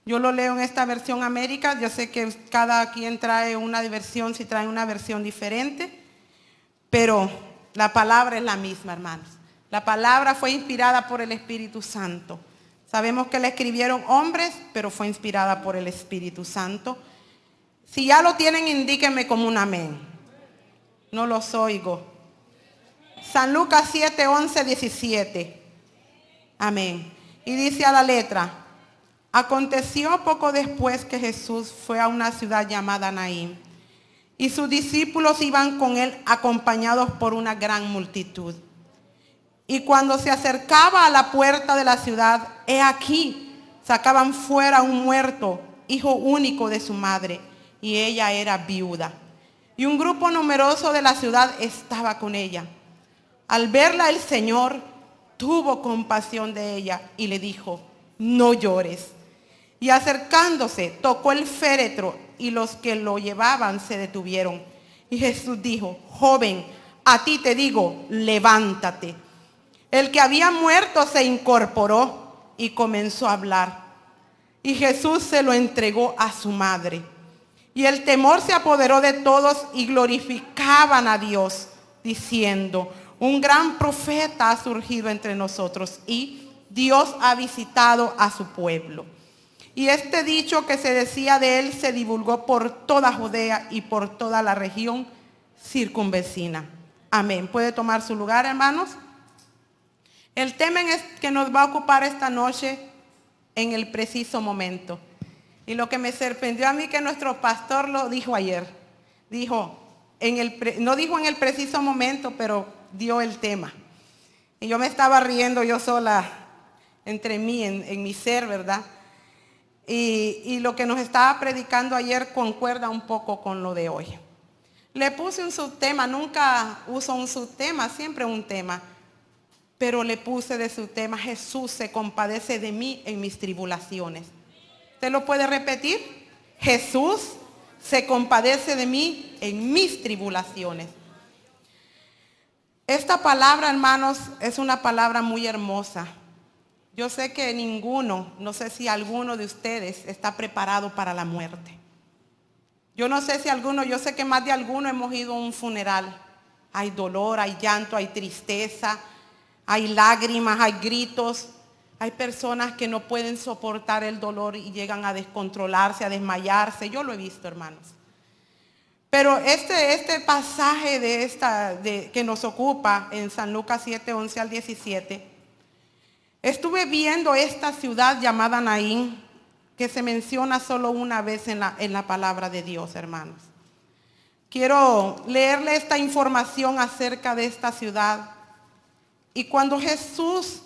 Yo lo leo en esta versión América. Yo sé que cada quien trae una versión, si trae una versión diferente, pero la palabra es la misma, hermanos. La palabra fue inspirada por el Espíritu Santo. Sabemos que la escribieron hombres, pero fue inspirada por el Espíritu Santo. Si ya lo tienen, indíquenme como un amén. No los oigo. San Lucas 7, 11, 17. Amén. Y dice a la letra: aconteció poco después que Jesús fue a una ciudad llamada Naín, y sus discípulos iban con él acompañados por una gran multitud. Y cuando se acercaba a la puerta de la ciudad, he aquí, sacaban fuera un muerto, hijo único de su madre, y ella era viuda. Y un grupo numeroso de la ciudad estaba con ella. Al verla el Señor tuvo compasión de ella y le dijo: no llores. Y acercándose, tocó el féretro, y los que lo llevaban se detuvieron. Y Jesús dijo: joven, a ti te digo, levántate. El que había muerto se incorporó y comenzó a hablar. Y Jesús se lo entregó a su madre. Y el temor se apoderó de todos y glorificaban a Dios, diciendo: un gran profeta ha surgido entre nosotros y Dios ha visitado a su pueblo. Y este dicho que se decía de él se divulgó por toda Judea y por toda la región circunvecina. Amén. ¿Puede tomar su lugar, hermanos? El tema que nos va a ocupar esta noche, en el preciso momento. Y lo que me sorprendió a mí, que nuestro pastor lo dijo ayer. No dijo en el preciso momento, pero dio el tema. Y yo me estaba riendo yo sola entre mí, en mi ser, ¿verdad? Y lo que nos estaba predicando ayer concuerda un poco con lo de hoy. Le puse un subtema, nunca uso un subtema, siempre un tema. Pero le puse de subtema: Jesús se compadece de mí en mis tribulaciones. ¿Usted lo puede repetir? Jesús se compadece de mí en mis tribulaciones. Esta palabra, hermanos, es una palabra muy hermosa. Yo sé que no sé si alguno de ustedes está preparado para la muerte. Yo no sé si yo sé que más de alguno hemos ido a un funeral. Hay dolor, hay llanto, hay tristeza, hay lágrimas, hay gritos. Hay personas que no pueden soportar el dolor y llegan a descontrolarse, a desmayarse. Yo lo he visto, hermanos. Pero este pasaje que nos ocupa en San Lucas 7, 11 al 17, estuve viendo esta ciudad llamada Naín, que se menciona solo una vez en la palabra de Dios, hermanos. Quiero leerle esta información acerca de esta ciudad. Y cuando Jesús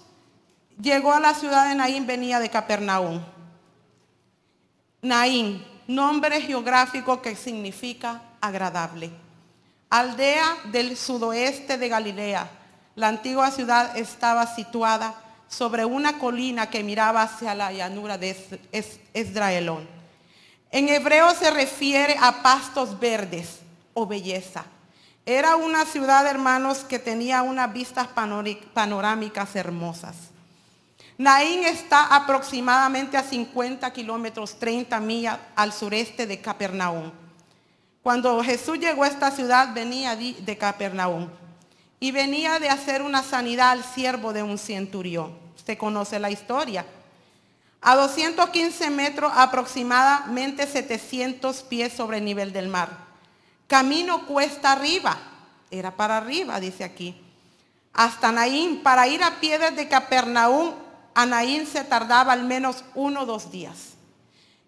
llegó a la ciudad de Naín, venía de Capernaum. Naín, nombre geográfico que significa agradable. Aldea del sudoeste de Galilea. La antigua ciudad estaba situada sobre una colina que miraba hacia la llanura de Esdraelón. En hebreo se refiere a pastos verdes o belleza. Era una ciudad, hermanos, que tenía unas vistas panorámicas hermosas. Naín está aproximadamente a 50 kilómetros, 30 millas al sureste de Capernaum. Cuando Jesús llegó a esta ciudad, venía de Capernaum y venía de hacer una sanidad al siervo de un centurión. Usted conoce la historia. A 215 metros, aproximadamente 700 pies sobre el nivel del mar. Camino cuesta arriba, era para arriba, dice aquí, hasta Naín. Para ir a pie desde Capernaum a Naín se tardaba al menos 1 o 2 días.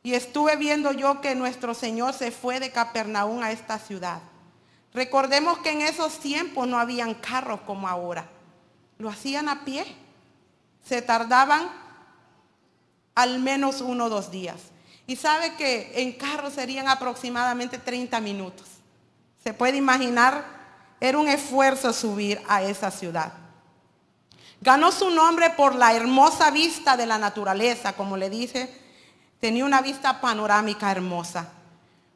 Y estuve viendo yo que nuestro Señor se fue de Capernaum a esta ciudad. Recordemos que en esos tiempos no habían carros como ahora. Lo hacían a pie. Se tardaban al menos 1 o 2 días. Y sabe que en carro serían aproximadamente 30 minutos. Se puede imaginar, era un esfuerzo subir a esa ciudad. Ganó su nombre por la hermosa vista de la naturaleza, como le dije. Tenía una vista panorámica hermosa.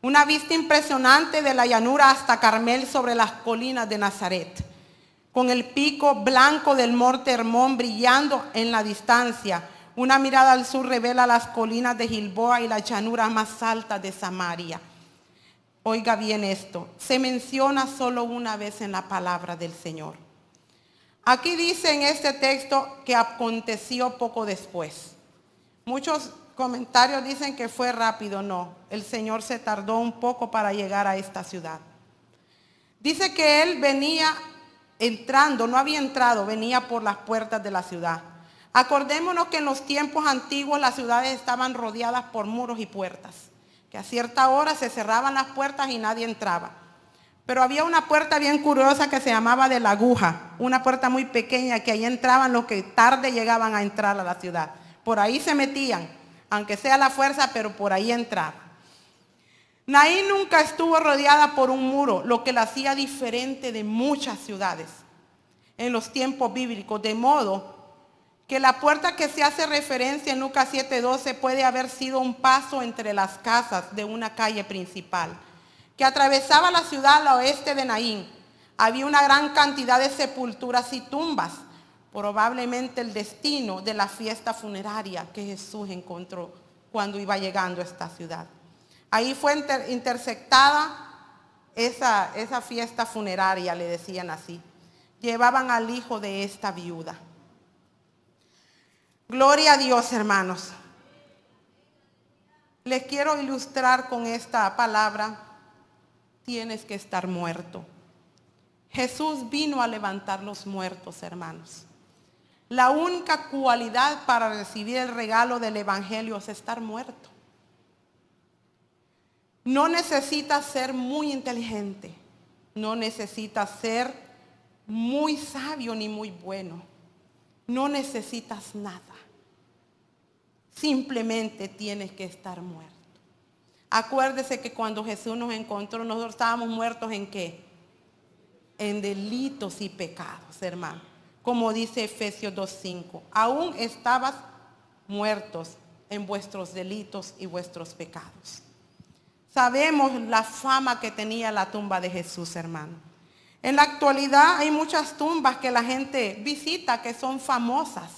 Una vista impresionante de la llanura hasta Carmel sobre las colinas de Nazaret. Con el pico blanco del monte Hermón brillando en la distancia. Una mirada al sur revela las colinas de Gilboa y las llanuras más altas de Samaria. Oiga bien esto, se menciona solo una vez en la palabra del Señor. Aquí dice en este texto que aconteció poco después. Muchos comentarios dicen que fue rápido. No, el Señor se tardó un poco para llegar a esta ciudad. Dice que Él venía entrando, no había entrado, venía por las puertas de la ciudad. Acordémonos que en los tiempos antiguos las ciudades estaban rodeadas por muros y puertas, que a cierta hora se cerraban las puertas y nadie entraba. Pero había una puerta bien curiosa que se llamaba de la aguja, una puerta muy pequeña que ahí entraban los que tarde llegaban a entrar a la ciudad. Por ahí se metían, aunque sea la fuerza, pero por ahí entraban. Naín nunca estuvo rodeada por un muro, lo que la hacía diferente de muchas ciudades en los tiempos bíblicos, de modo que la puerta que se hace referencia en Lucas 7:12 puede haber sido un paso entre las casas de una calle principal que atravesaba la ciudad al oeste de Naín. Había una gran cantidad de sepulturas y tumbas, probablemente el destino de la fiesta funeraria que Jesús encontró cuando iba llegando a esta ciudad. Ahí fue intersectada esa fiesta funeraria, le decían así. Llevaban al hijo de esta viuda. Gloria a Dios, hermanos. Les quiero ilustrar con esta palabra: tienes que estar muerto. Jesús vino a levantar los muertos, hermanos. La única cualidad para recibir el regalo del evangelio es estar muerto. No necesitas ser muy inteligente, no necesitas ser muy sabio ni muy bueno, no necesitas nada. Simplemente tienes que estar muerto. Acuérdese que cuando Jesús nos encontró, nosotros estábamos muertos ¿en qué? En delitos y pecados, hermano. Como dice Efesios 2:5, aún estabas muertos en vuestros delitos y vuestros pecados. Sabemos la fama que tenía la tumba de Jesús, hermano. En la actualidad hay muchas tumbas que la gente visita que son famosas.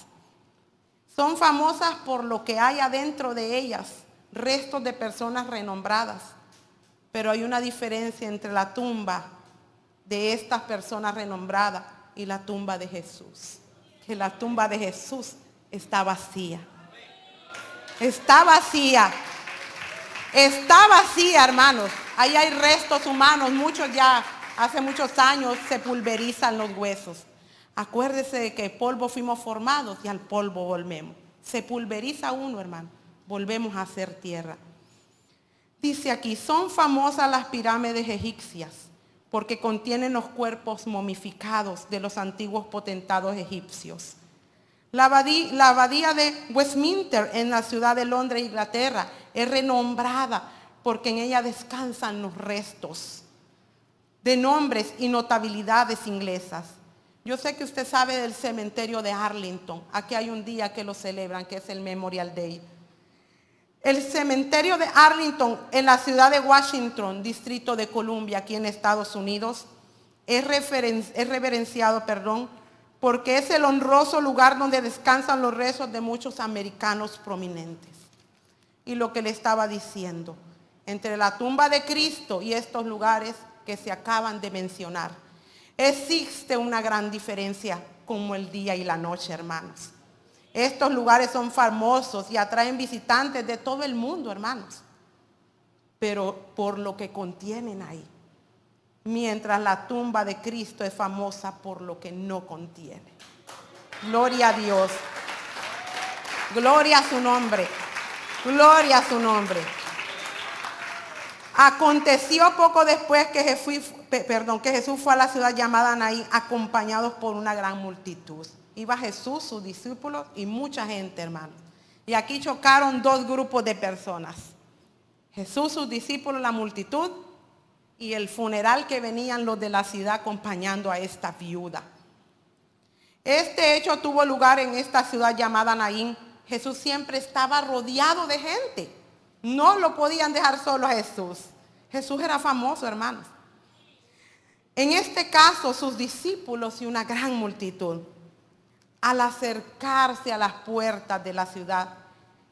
Son famosas por lo que hay adentro de ellas, restos de personas renombradas. Pero hay una diferencia entre la tumba de estas personas renombradas y la tumba de Jesús. Que la tumba de Jesús está vacía. Está vacía. Está vacía, hermanos. Ahí hay restos humanos. Muchos ya, hace muchos años, se pulverizan los huesos. Acuérdese de que polvo fuimos formados y al polvo volvemos. Se pulveriza uno, hermano. Volvemos a ser tierra. Dice aquí, son famosas las pirámides egipcias porque contienen los cuerpos momificados de los antiguos potentados egipcios. La abadía de Westminster en la ciudad de Londres, Inglaterra, es renombrada porque en ella descansan los restos de nombres y notabilidades inglesas. Yo sé que usted sabe del cementerio de Arlington. Aquí hay un día que lo celebran, que es el Memorial Day. El cementerio de Arlington en la ciudad de Washington, Distrito de Columbia, aquí en Estados Unidos, es reverenciado, porque es el honroso lugar donde descansan los restos de muchos americanos prominentes. Y lo que le estaba diciendo, entre la tumba de Cristo y estos lugares que se acaban de mencionar, existe una gran diferencia como el día y la noche, hermanos. Estos lugares son famosos y atraen visitantes de todo el mundo, hermanos, pero por lo que contienen ahí. Mientras la tumba de Cristo es famosa por lo que no contiene. Gloria a Dios. Gloria a su nombre. Gloria a su nombre. Aconteció poco después que Jesús fue a la ciudad llamada Naín, acompañados por una gran multitud. Iba Jesús, sus discípulos y mucha gente, hermanos. Y aquí chocaron dos grupos de personas. Jesús, sus discípulos, la multitud, y el funeral que venían los de la ciudad acompañando a esta viuda. Este hecho tuvo lugar en esta ciudad llamada Naín. Jesús siempre estaba rodeado de gente. No lo podían dejar solo a Jesús. Jesús era famoso, hermanos. En este caso, sus discípulos y una gran multitud. Al acercarse a las puertas de la ciudad,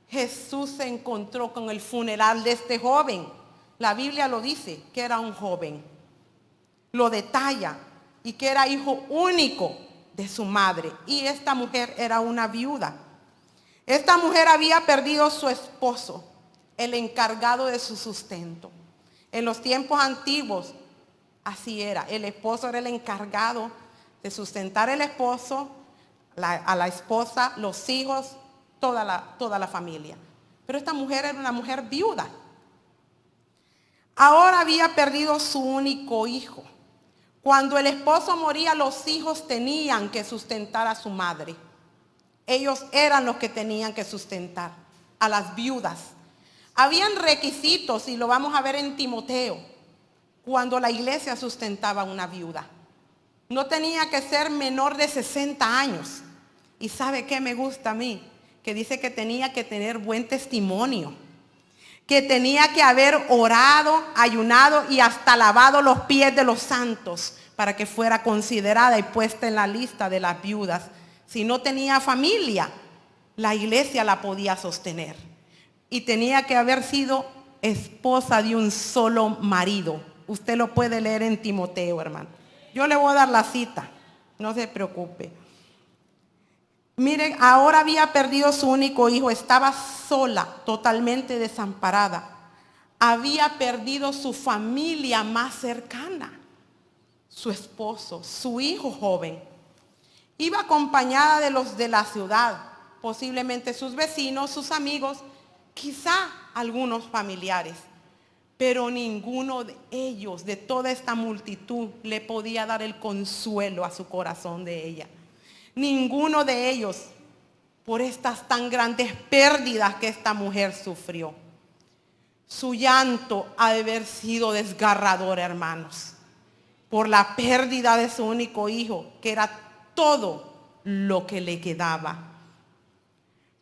Jesús se encontró con el funeral de este joven. La Biblia lo dice, que era un joven. Lo detalla, y que era hijo único de su madre. Y esta mujer era una viuda. Esta mujer había perdido su esposo, el encargado de su sustento. En los tiempos antiguos, así era. El esposo era el encargado de sustentar al esposo, a la esposa, los hijos, toda la familia. Pero esta mujer era una mujer viuda. Ahora había perdido su único hijo. Cuando el esposo moría, los hijos tenían que sustentar a su madre. Ellos eran los que tenían que sustentar a las viudas. Habían requisitos, y lo vamos a ver en Timoteo, cuando la iglesia sustentaba a una viuda. No tenía que ser menor de 60 años. ¿Y sabe qué me gusta a mí? Que dice que tenía que tener buen testimonio, que tenía que haber orado, ayunado y hasta lavado los pies de los santos para que fuera considerada y puesta en la lista de las viudas. Si no tenía familia, la iglesia la podía sostener. Y tenía que haber sido esposa de un solo marido. Usted lo puede leer en Timoteo, hermano. Yo le voy a dar la cita, no se preocupe. Miren, ahora había perdido su único hijo, estaba sola, totalmente desamparada. Había perdido su familia más cercana, su esposo, su hijo joven. Iba acompañada de los de la ciudad, posiblemente sus vecinos, sus amigos, quizá algunos familiares. Pero ninguno de ellos, de toda esta multitud, le podía dar el consuelo a su corazón de ella. Ninguno de ellos, por estas tan grandes pérdidas que esta mujer sufrió. Su llanto ha de haber sido desgarrador, hermanos, por la pérdida de su único hijo, que era todo lo que le quedaba.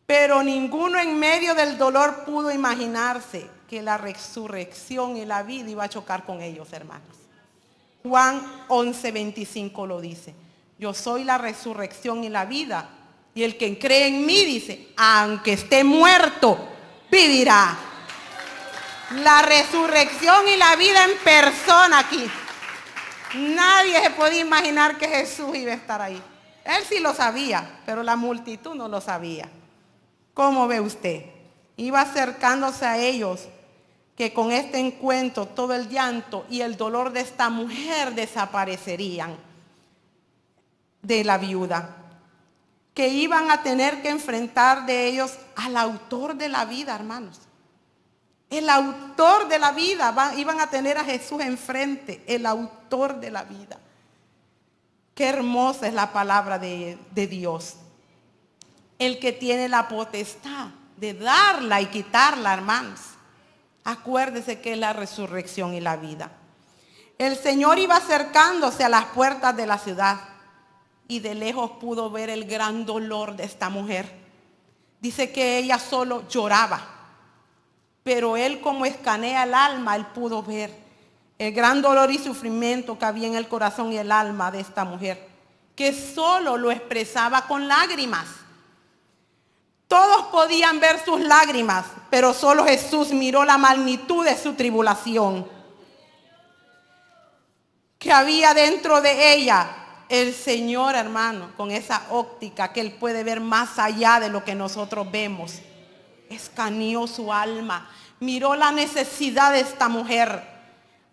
Pero ninguno en medio del dolor pudo imaginarse que la resurrección y la vida iba a chocar con ellos, hermanos. Juan 11:25 lo dice. Yo soy la resurrección y la vida. Y el que cree en mí, dice, aunque esté muerto, vivirá. La resurrección y la vida en persona aquí. Nadie se podía imaginar que Jesús iba a estar ahí. Él sí lo sabía, pero la multitud no lo sabía. ¿Cómo ve usted? Iba acercándose a ellos, que con este encuentro todo el llanto y el dolor de esta mujer desaparecerían de la viuda, que iban a tener que enfrentar de ellos al autor de la vida, hermanos. El autor de la vida, iban a tener a Jesús enfrente, el autor de la vida. Qué hermosa es la palabra de Dios. El que tiene la potestad de darla y quitarla, hermanos. Acuérdese que es la resurrección y la vida. El Señor iba acercándose a las puertas de la ciudad y de lejos pudo ver el gran dolor de esta mujer. Dice que ella solo lloraba, pero él, como escanea el alma, él pudo ver el gran dolor y sufrimiento que había en el corazón y el alma de esta mujer, que solo lo expresaba con lágrimas. Todos podían ver sus lágrimas, pero solo Jesús miró la magnitud de su tribulación que había dentro de ella. El Señor, hermano, con esa óptica que Él puede ver más allá de lo que nosotros vemos, escaneó su alma, miró la necesidad de esta mujer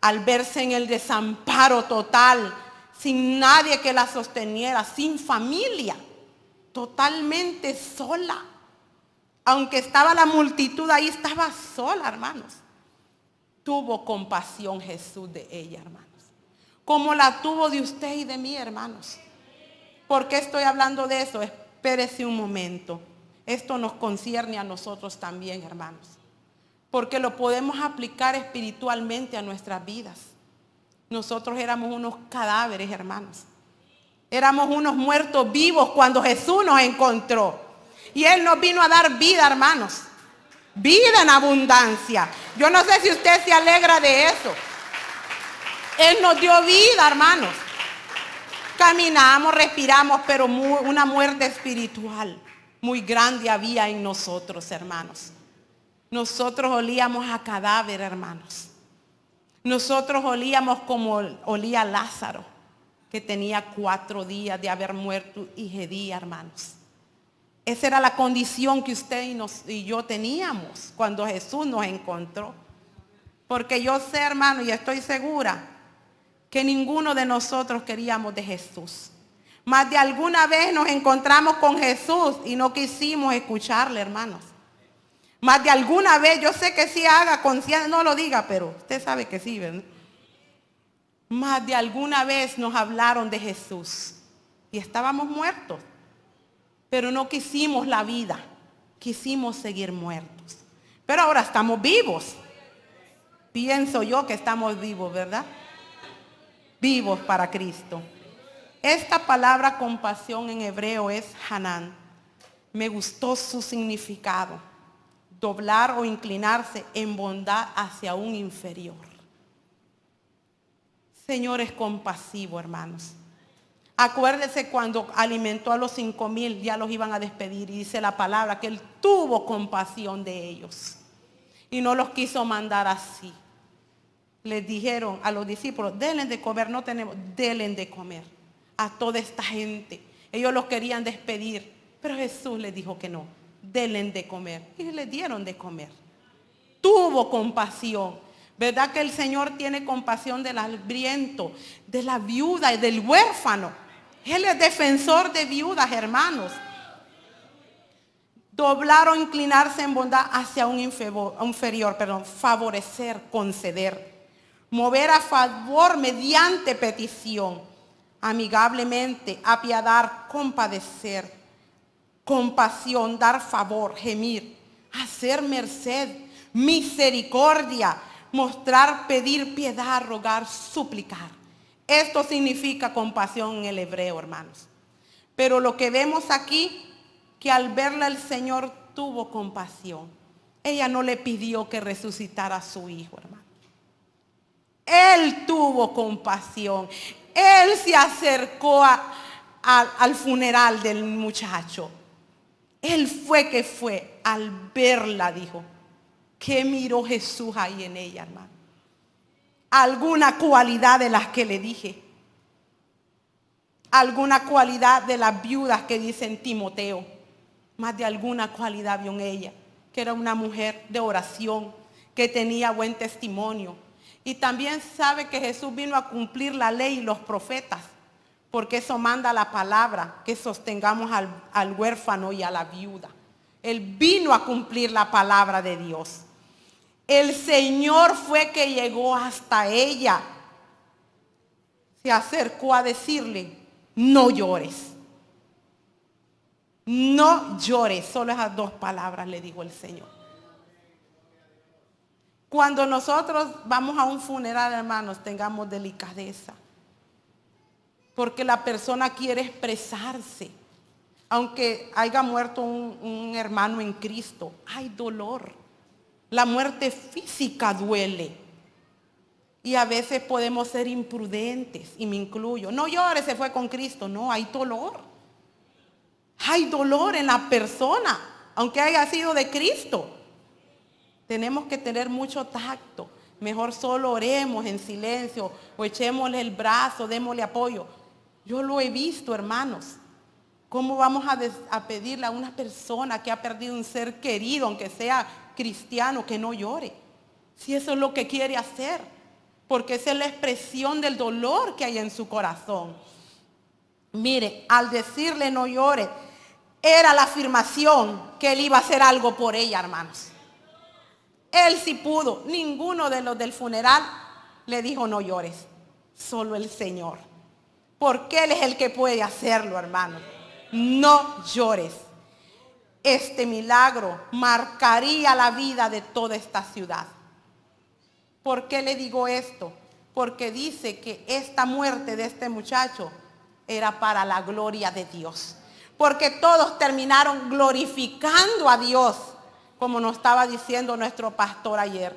al verse en el desamparo total, sin nadie que la sosteniera, sin familia, totalmente sola. Aunque estaba la multitud ahí, estaba sola, hermanos. Tuvo compasión Jesús de ella, hermanos, como la tuvo de usted y de mí, hermanos. ¿Por qué estoy hablando de eso? Espérese un momento. Esto nos concierne a nosotros también, hermanos, porque lo podemos aplicar espiritualmente a nuestras vidas. Nosotros éramos unos cadáveres, hermanos. Éramos unos muertos vivos cuando Jesús nos encontró. Y Él nos vino a dar vida, hermanos. Vida en abundancia. Yo no sé si usted se alegra de eso. Él nos dio vida, hermanos. Caminamos, respiramos, pero una muerte espiritual muy grande había en nosotros, hermanos. Nosotros olíamos a cadáver, hermanos. Nosotros olíamos como olía Lázaro, que tenía 4 días de haber muerto y gedía, hermanos. Esa era la condición que usted y yo teníamos cuando Jesús nos encontró. Porque yo sé, hermano, y estoy segura que ninguno de nosotros queríamos de Jesús. Más de alguna vez nos encontramos con Jesús y no quisimos escucharle, hermanos. Más de alguna vez, yo sé que sí haga conciencia, no lo diga, pero usted sabe que sí, ¿verdad? Más de alguna vez nos hablaron de Jesús y estábamos muertos, pero no quisimos la vida, quisimos seguir muertos. Pero ahora estamos vivos. Pienso yo que estamos vivos, ¿verdad? Vivos para Cristo. Esta palabra compasión en hebreo es Hanán. Me gustó su significado. Doblar o inclinarse en bondad hacia un inferior. Señor es compasivo, hermanos. Acuérdese cuando alimentó a los 5,000, ya los iban a despedir. Y dice la palabra que Él tuvo compasión de ellos. Y no los quiso mandar así. Les dijeron a los discípulos, denle de comer, no tenemos, denle de comer a toda esta gente. Ellos los querían despedir, pero Jesús les dijo que no, denle de comer. Y les dieron de comer. Tuvo compasión. ¿Verdad que el Señor tiene compasión del hambriento, de la viuda y del huérfano? Él es defensor de viudas, hermanos. Doblar o inclinarse en bondad hacia un inferior, favorecer, conceder. Mover a favor mediante petición, amigablemente, apiadar, compadecer, compasión, dar favor, gemir, hacer merced, misericordia, mostrar, pedir piedad, rogar, suplicar. Esto significa compasión en el hebreo, hermanos. Pero lo que vemos aquí, que al verla el Señor tuvo compasión. Ella no le pidió que resucitara a su hijo, hermano. Él tuvo compasión. Él se acercó al funeral del muchacho. Él fue al verla, dijo, ¿qué miró Jesús ahí en ella, hermano? Alguna cualidad de las que le dije. Alguna cualidad de las viudas que dice en Timoteo. Más de alguna cualidad vio en ella. Que era una mujer de oración, que tenía buen testimonio. Y también sabe que Jesús vino a cumplir la ley y los profetas. Porque eso manda la palabra, que sostengamos al huérfano y a la viuda. Él vino a cumplir la palabra de Dios. El Señor fue que llegó hasta ella. Se acercó a decirle, no llores. No llores. Solo esas 2 palabras le dijo el Señor. Cuando nosotros vamos a un funeral, hermanos, tengamos delicadeza. Porque la persona quiere expresarse. Aunque haya muerto un hermano en Cristo, hay dolor. La muerte física duele. Y a veces podemos ser imprudentes, y me incluyo. No llores, se fue con Cristo. No, hay dolor. Hay dolor en la persona, aunque haya sido de Cristo. Tenemos que tener mucho tacto. Mejor solo oremos en silencio o echémosle el brazo, démosle apoyo. Yo lo he visto, hermanos. ¿Cómo vamos a pedirle a una persona que ha perdido un ser querido, aunque sea cristiano, que no llore? Si eso es lo que quiere hacer. Porque esa es la expresión del dolor que hay en su corazón. Mire, al decirle no llore, era la afirmación que él iba a hacer algo por ella, hermanos. Él sí pudo. Ninguno de los del funeral le dijo no llores. Solo el Señor. Porque Él es el que puede hacerlo, hermano. No llores. Este milagro marcaría la vida de toda esta ciudad. ¿Por qué le digo esto? Porque dice que esta muerte de este muchacho era para la gloria de Dios. Porque todos terminaron glorificando a Dios, como nos estaba diciendo nuestro pastor ayer.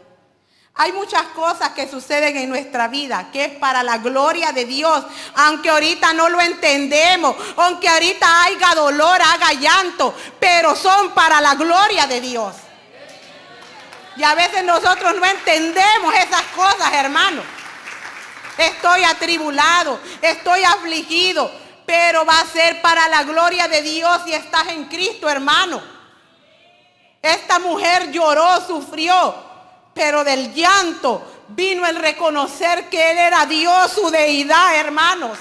Hay muchas cosas que suceden en nuestra vida que es para la gloria de Dios, aunque ahorita no lo entendemos, aunque ahorita haya dolor, haga llanto, pero son para la gloria de Dios. Y a veces nosotros no entendemos esas cosas, hermanos. Estoy atribulado, estoy afligido, pero va a ser para la gloria de Dios si estás en Cristo, hermano. Esta mujer lloró, sufrió, pero del llanto vino el reconocer que Él era Dios, su deidad, hermanos.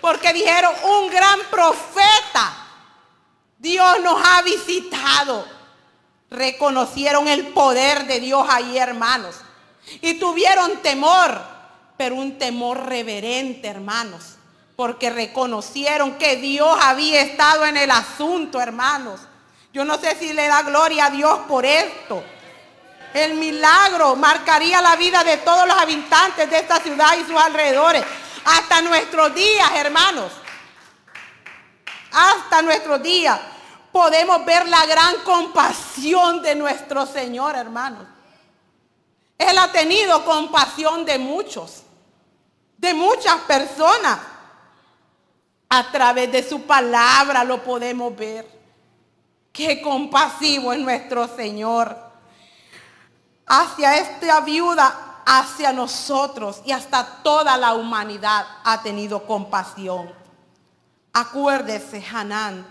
Porque dijeron, un gran profeta, Dios nos ha visitado. Reconocieron el poder de Dios ahí, hermanos. Y tuvieron temor, pero un temor reverente, hermanos. Porque reconocieron que Dios había estado en el asunto, hermanos. Yo no sé si le da gloria a Dios por esto. El milagro marcaría la vida de todos los habitantes de esta ciudad y sus alrededores. Hasta nuestros días, hermanos. Hasta nuestros días podemos ver la gran compasión de nuestro Señor, hermanos. Él ha tenido compasión de muchos, de muchas personas. A través de su palabra lo podemos ver. Qué compasivo es nuestro Señor. Hacia esta viuda, hacia nosotros y hasta toda la humanidad ha tenido compasión. Acuérdese, Hanán,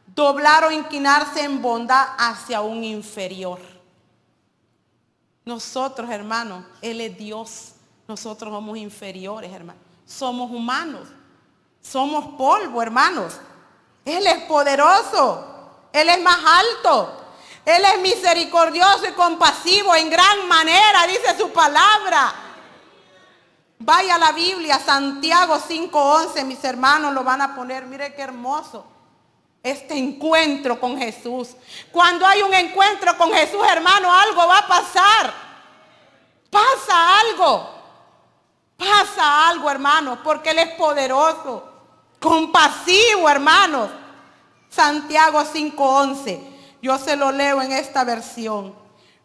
doblar o inclinarse en bondad hacia un inferior. Nosotros, hermanos, Él es Dios. Nosotros somos inferiores, hermanos. Somos humanos. Somos polvo, hermanos. Él es poderoso. Él es más alto. Él es misericordioso y compasivo en gran manera, dice su palabra. Vaya a la Biblia, Santiago 5:11, mis hermanos lo van a poner. Mire qué hermoso este encuentro con Jesús. Cuando hay un encuentro con Jesús, hermano, algo va a pasar. Pasa algo. Pasa algo, hermano, porque Él es poderoso, compasivo, hermanos. Santiago 5:11. Yo se lo leo en esta versión.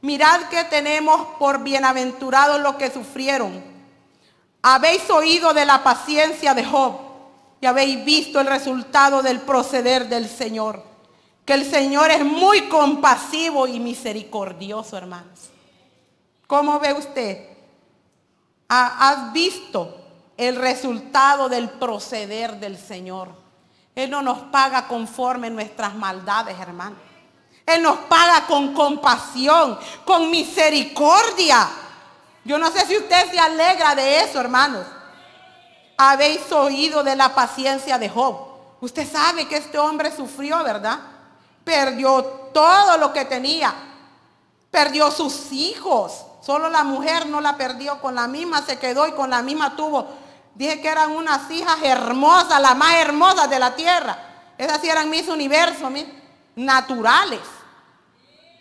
Mirad que tenemos por bienaventurados los que sufrieron. Habéis oído de la paciencia de Job y habéis visto el resultado del proceder del Señor. Que el Señor es muy compasivo y misericordioso, hermanos. ¿Cómo ve usted? ¿Has visto el resultado del proceder del Señor? Él no nos paga conforme nuestras maldades, hermanos. Él nos paga con compasión, con misericordia. Yo no sé si usted se alegra de eso, hermanos. Habéis oído de la paciencia de Job. Usted sabe que este hombre sufrió, ¿verdad? Perdió todo lo que tenía. Perdió sus hijos. Solo la mujer no la perdió. Con la misma se quedó y con la misma tuvo. Dije que eran unas hijas hermosas, las más hermosas de la tierra. Esas sí eran mis universos, naturales.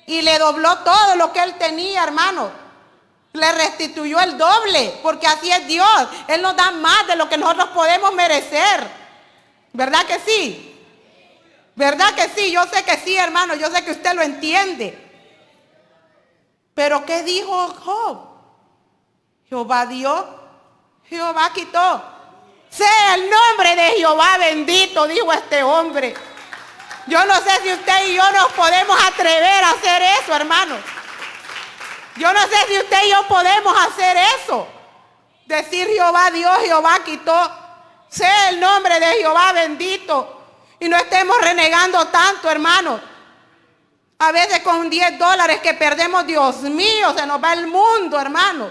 Y le dobló todo lo que él tenía, hermano. Le restituyó el doble, porque así es Dios. Él nos da más de lo que nosotros podemos merecer. ¿Verdad que sí? ¿Verdad que sí? Yo sé que sí, hermano. Yo sé que usted lo entiende. Pero ¿qué dijo Job? Jehová dio, Jehová quitó. Sea el nombre de Jehová bendito, dijo este hombre. Yo no sé si usted y yo nos podemos atrever a hacer eso, hermano. Yo no sé si usted y yo podemos hacer eso. Decir Jehová dio, Jehová quitó. Sea el nombre de Jehová bendito. Y no estemos renegando tanto, hermano. A veces con $10 que perdemos, Dios mío, se nos va el mundo, hermano.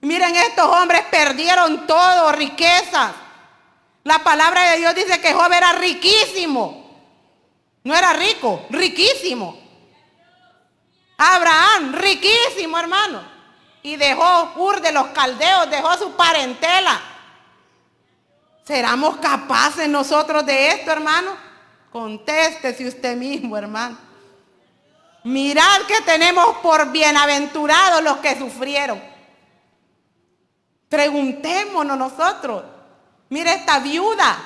Miren, estos hombres perdieron todo, riquezas. La palabra de Dios dice que Job era riquísimo. No era rico, riquísimo. Abraham, riquísimo, hermano. Y dejó Ur de los Caldeos, dejó su parentela. ¿Seremos capaces nosotros de esto, hermano? Contéstese usted mismo, hermano. Mirad que tenemos por bienaventurados los que sufrieron. Preguntémonos nosotros. Mira esta viuda.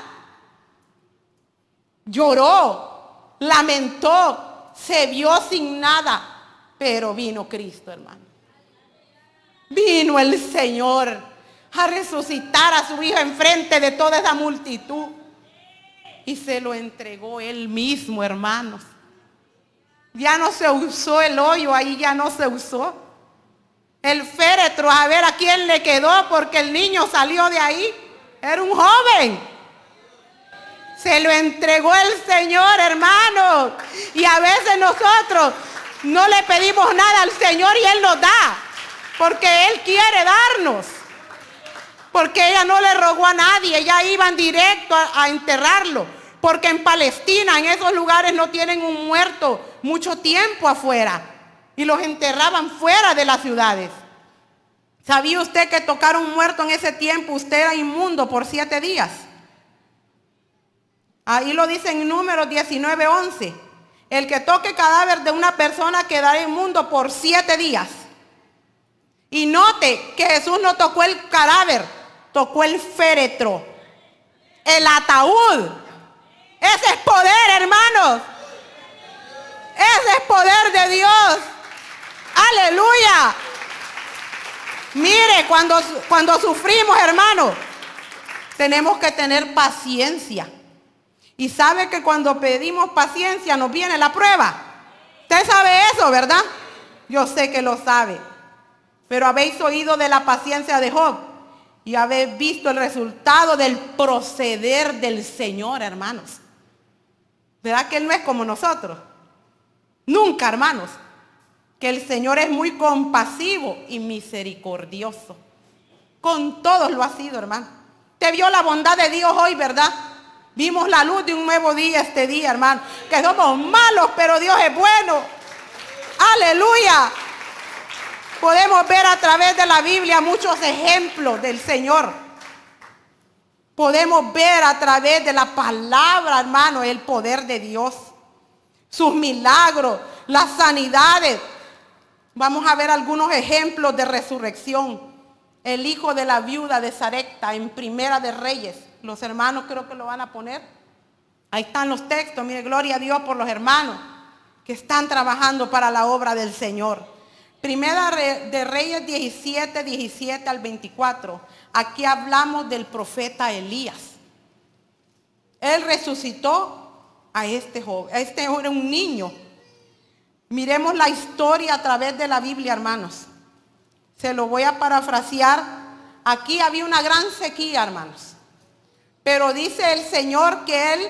Lloró, lamentó, se vio sin nada, pero vino Cristo, hermano. Vino el Señor a resucitar a su hijo enfrente de toda esa multitud. Y se lo entregó él mismo, hermanos. Ya no se usó el hoyo, ahí ya no se usó. El féretro, a ver a quién le quedó, porque el niño salió de ahí. Era un joven. Se lo entregó el Señor, hermanos. Y a veces nosotros no le pedimos nada al Señor y Él nos da. Porque Él quiere darnos. Porque ella no le rogó a nadie, ella iban directo a enterrarlo. Porque en Palestina, en esos lugares, no tienen un muerto mucho tiempo afuera. Y los enterraban fuera de las ciudades. ¿Sabía usted que tocar un muerto en ese tiempo, usted era inmundo por 7 días? Ahí lo dice en Números 19:11. El que toque cadáver de una persona quedará inmundo por 7 días. Y note que Jesús no tocó el cadáver, tocó el féretro, el ataúd. Ese es poder, hermanos. Ese es poder de Dios. Aleluya. Mire, cuando sufrimos, hermanos, tenemos que tener paciencia. Y sabe que cuando pedimos paciencia nos viene la prueba. Usted sabe eso, ¿verdad? Yo sé que lo sabe. Pero habéis oído de la paciencia de Job y habéis visto el resultado del proceder del Señor, hermanos. ¿Verdad que Él no es como nosotros? Nunca, hermanos. Que el Señor es muy compasivo y misericordioso. Con todos lo ha sido, hermano. Te vio la bondad de Dios hoy, ¿verdad? Vimos la luz de un nuevo día este día, hermano. Que somos malos, pero Dios es bueno. Aleluya. Podemos ver a través de la Biblia muchos ejemplos del Señor. Podemos ver a través de la palabra, hermano, el poder de Dios. Sus milagros, las sanidades. Vamos a ver algunos ejemplos de resurrección. El hijo de la viuda de Sarepta en Primera de Reyes. Los hermanos creo que lo van a poner. Ahí están los textos. Mire, gloria a Dios por los hermanos que están trabajando para la obra del Señor. Primera de Reyes 17 al 24. Aquí hablamos del profeta Elías. Él resucitó a este joven. Este era un niño. Miremos la historia a través de la Biblia, hermanos. Se lo voy a parafrasear. Aquí había una gran sequía, hermanos. Pero dice el Señor que Él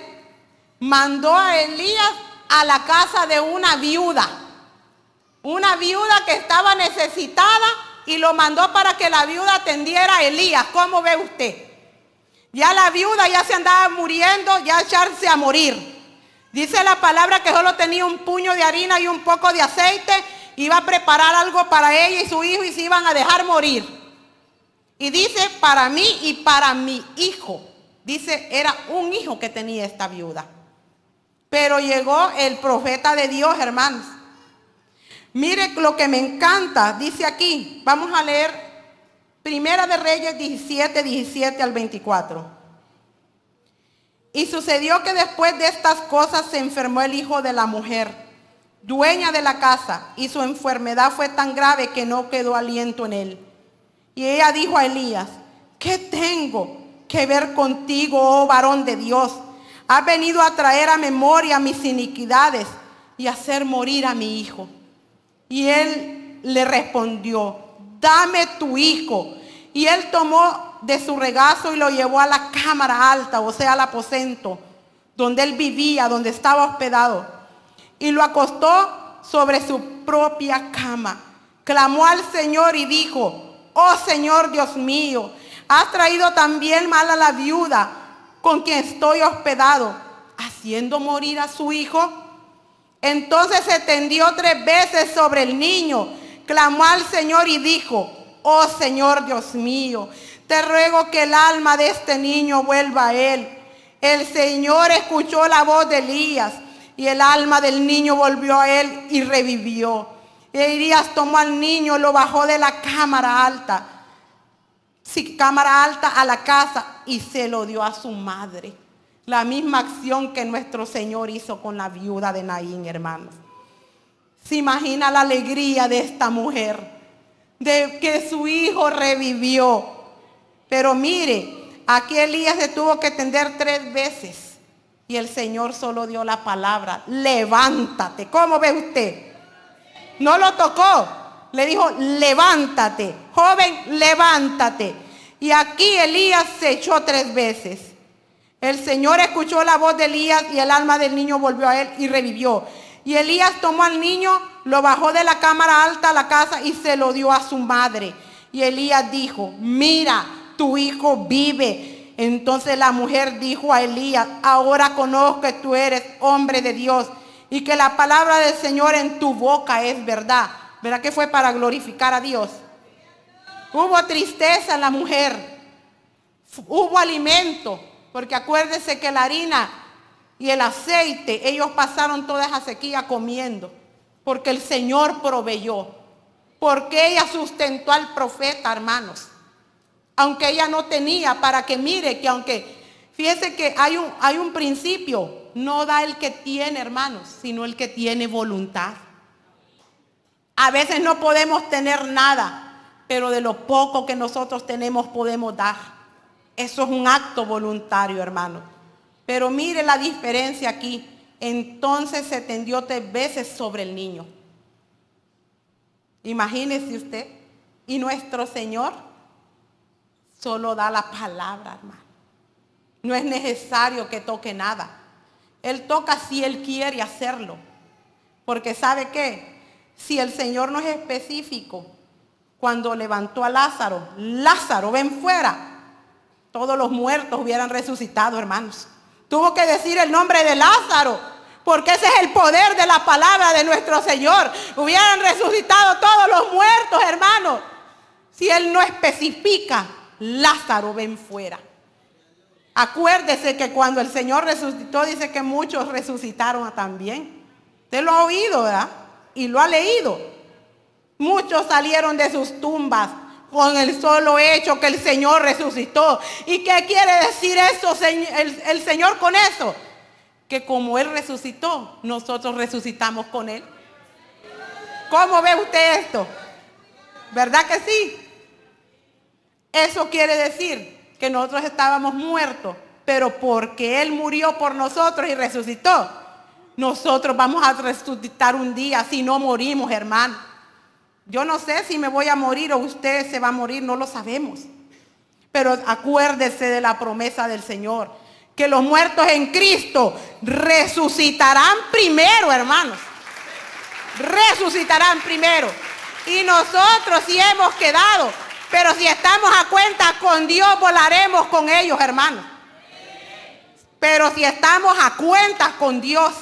mandó a Elías a la casa de una viuda. Una viuda que estaba necesitada y lo mandó para que la viuda atendiera a Elías. ¿Cómo ve usted? Ya la viuda ya se andaba muriendo, ya echarse a morir. Dice la palabra que solo tenía un puño de harina y un poco de aceite. Iba a preparar algo para ella y su hijo y se iban a dejar morir. Y dice, para mí y para mi hijo. Dice, era un hijo que tenía esta viuda. Pero llegó el profeta de Dios, hermanos. Mire lo que me encanta, dice aquí. Vamos a leer Primera de Reyes 17 al 24. Y sucedió que después de estas cosas se enfermó el hijo de la mujer, dueña de la casa, y su enfermedad fue tan grave que no quedó aliento en él. Y ella dijo a Elías, ¿qué tengo que ver contigo, oh varón de Dios? Has venido a traer a memoria mis iniquidades y hacer morir a mi hijo. Y él le respondió, dame tu hijo. Y él tomó de su regazo y lo llevó a la cámara alta, o sea, al aposento, donde él vivía, donde estaba hospedado. Y lo acostó sobre su propia cama. Clamó al Señor y dijo, oh Señor Dios mío, has traído también mal a la viuda con quien estoy hospedado, haciendo morir a su hijo. Entonces se tendió 3 veces sobre el niño, clamó al Señor y dijo, oh Señor Dios mío, te ruego que el alma de este niño vuelva a él. El Señor escuchó la voz de Elías y el alma del niño volvió a él y revivió. Elías tomó al niño, lo bajó de la cámara alta a la casa y se lo dio a su madre. La misma acción que nuestro Señor hizo con la viuda de Naín, hermanos. ¿Se imagina la alegría de esta mujer? de que su hijo revivió. Pero mire, aquí Elías se tuvo que tender 3 veces y el Señor solo dio la palabra, levántate. ¿Cómo ve usted? No lo tocó, le dijo, levántate, joven, levántate. Y aquí Elías se echó 3 veces. El Señor escuchó la voz de Elías y el alma del niño volvió a él y revivió. Y Elías tomó al niño, lo bajó de la cámara alta a la casa y se lo dio a su madre. Y Elías dijo, mira, tu hijo vive. Entonces la mujer dijo a Elías, ahora conozco que tú eres hombre de Dios y que la palabra del Señor en tu boca es verdad. ¿Verdad que fue para glorificar a Dios? Hubo tristeza en la mujer, hubo alimento, porque acuérdense que la harina y el aceite, ellos pasaron toda esa sequía comiendo, porque el Señor proveyó, porque ella sustentó al profeta, hermanos, aunque ella no tenía, para que mire que aunque, fíjese que hay un principio, no da el que tiene, hermanos, sino el que tiene voluntad. A veces no podemos tener nada, pero de lo poco que nosotros tenemos podemos dar. Eso es un acto voluntario, hermano. Pero mire la diferencia aquí. Entonces se tendió 3 veces sobre el niño. Imagínese usted. Y nuestro Señor solo da la palabra, hermano. No es necesario que toque nada. Él toca si Él quiere hacerlo. Porque ¿sabe qué? Si el Señor no es específico, cuando levantó a Lázaro, Lázaro, ven fuera, todos los muertos hubieran resucitado, hermanos. Tuvo que decir el nombre de Lázaro, porque ese es el poder de la palabra de nuestro Señor. Hubieran resucitado todos los muertos, hermanos. Si Él no especifica, Lázaro, ven fuera. Acuérdese que cuando el Señor resucitó, dice que muchos resucitaron también. Usted lo ha oído, ¿verdad? Y lo ha leído. Muchos salieron de sus tumbas con el solo hecho que el Señor resucitó. ¿Y qué quiere decir eso, el Señor con eso? Que como Él resucitó, nosotros resucitamos con Él. ¿Cómo ve usted esto? ¿Verdad que sí? Eso quiere decir que nosotros estábamos muertos, pero porque Él murió por nosotros y resucitó, nosotros vamos a resucitar un día si no morimos, hermano. Yo no sé si me voy a morir o usted se va a morir, no lo sabemos. Pero acuérdese de la promesa del Señor, que los muertos en Cristo resucitarán primero, hermanos. Resucitarán primero. Y nosotros si hemos quedado, pero si estamos a cuenta con Dios, volaremos con ellos, hermanos. Pero si estamos a cuenta con Dios,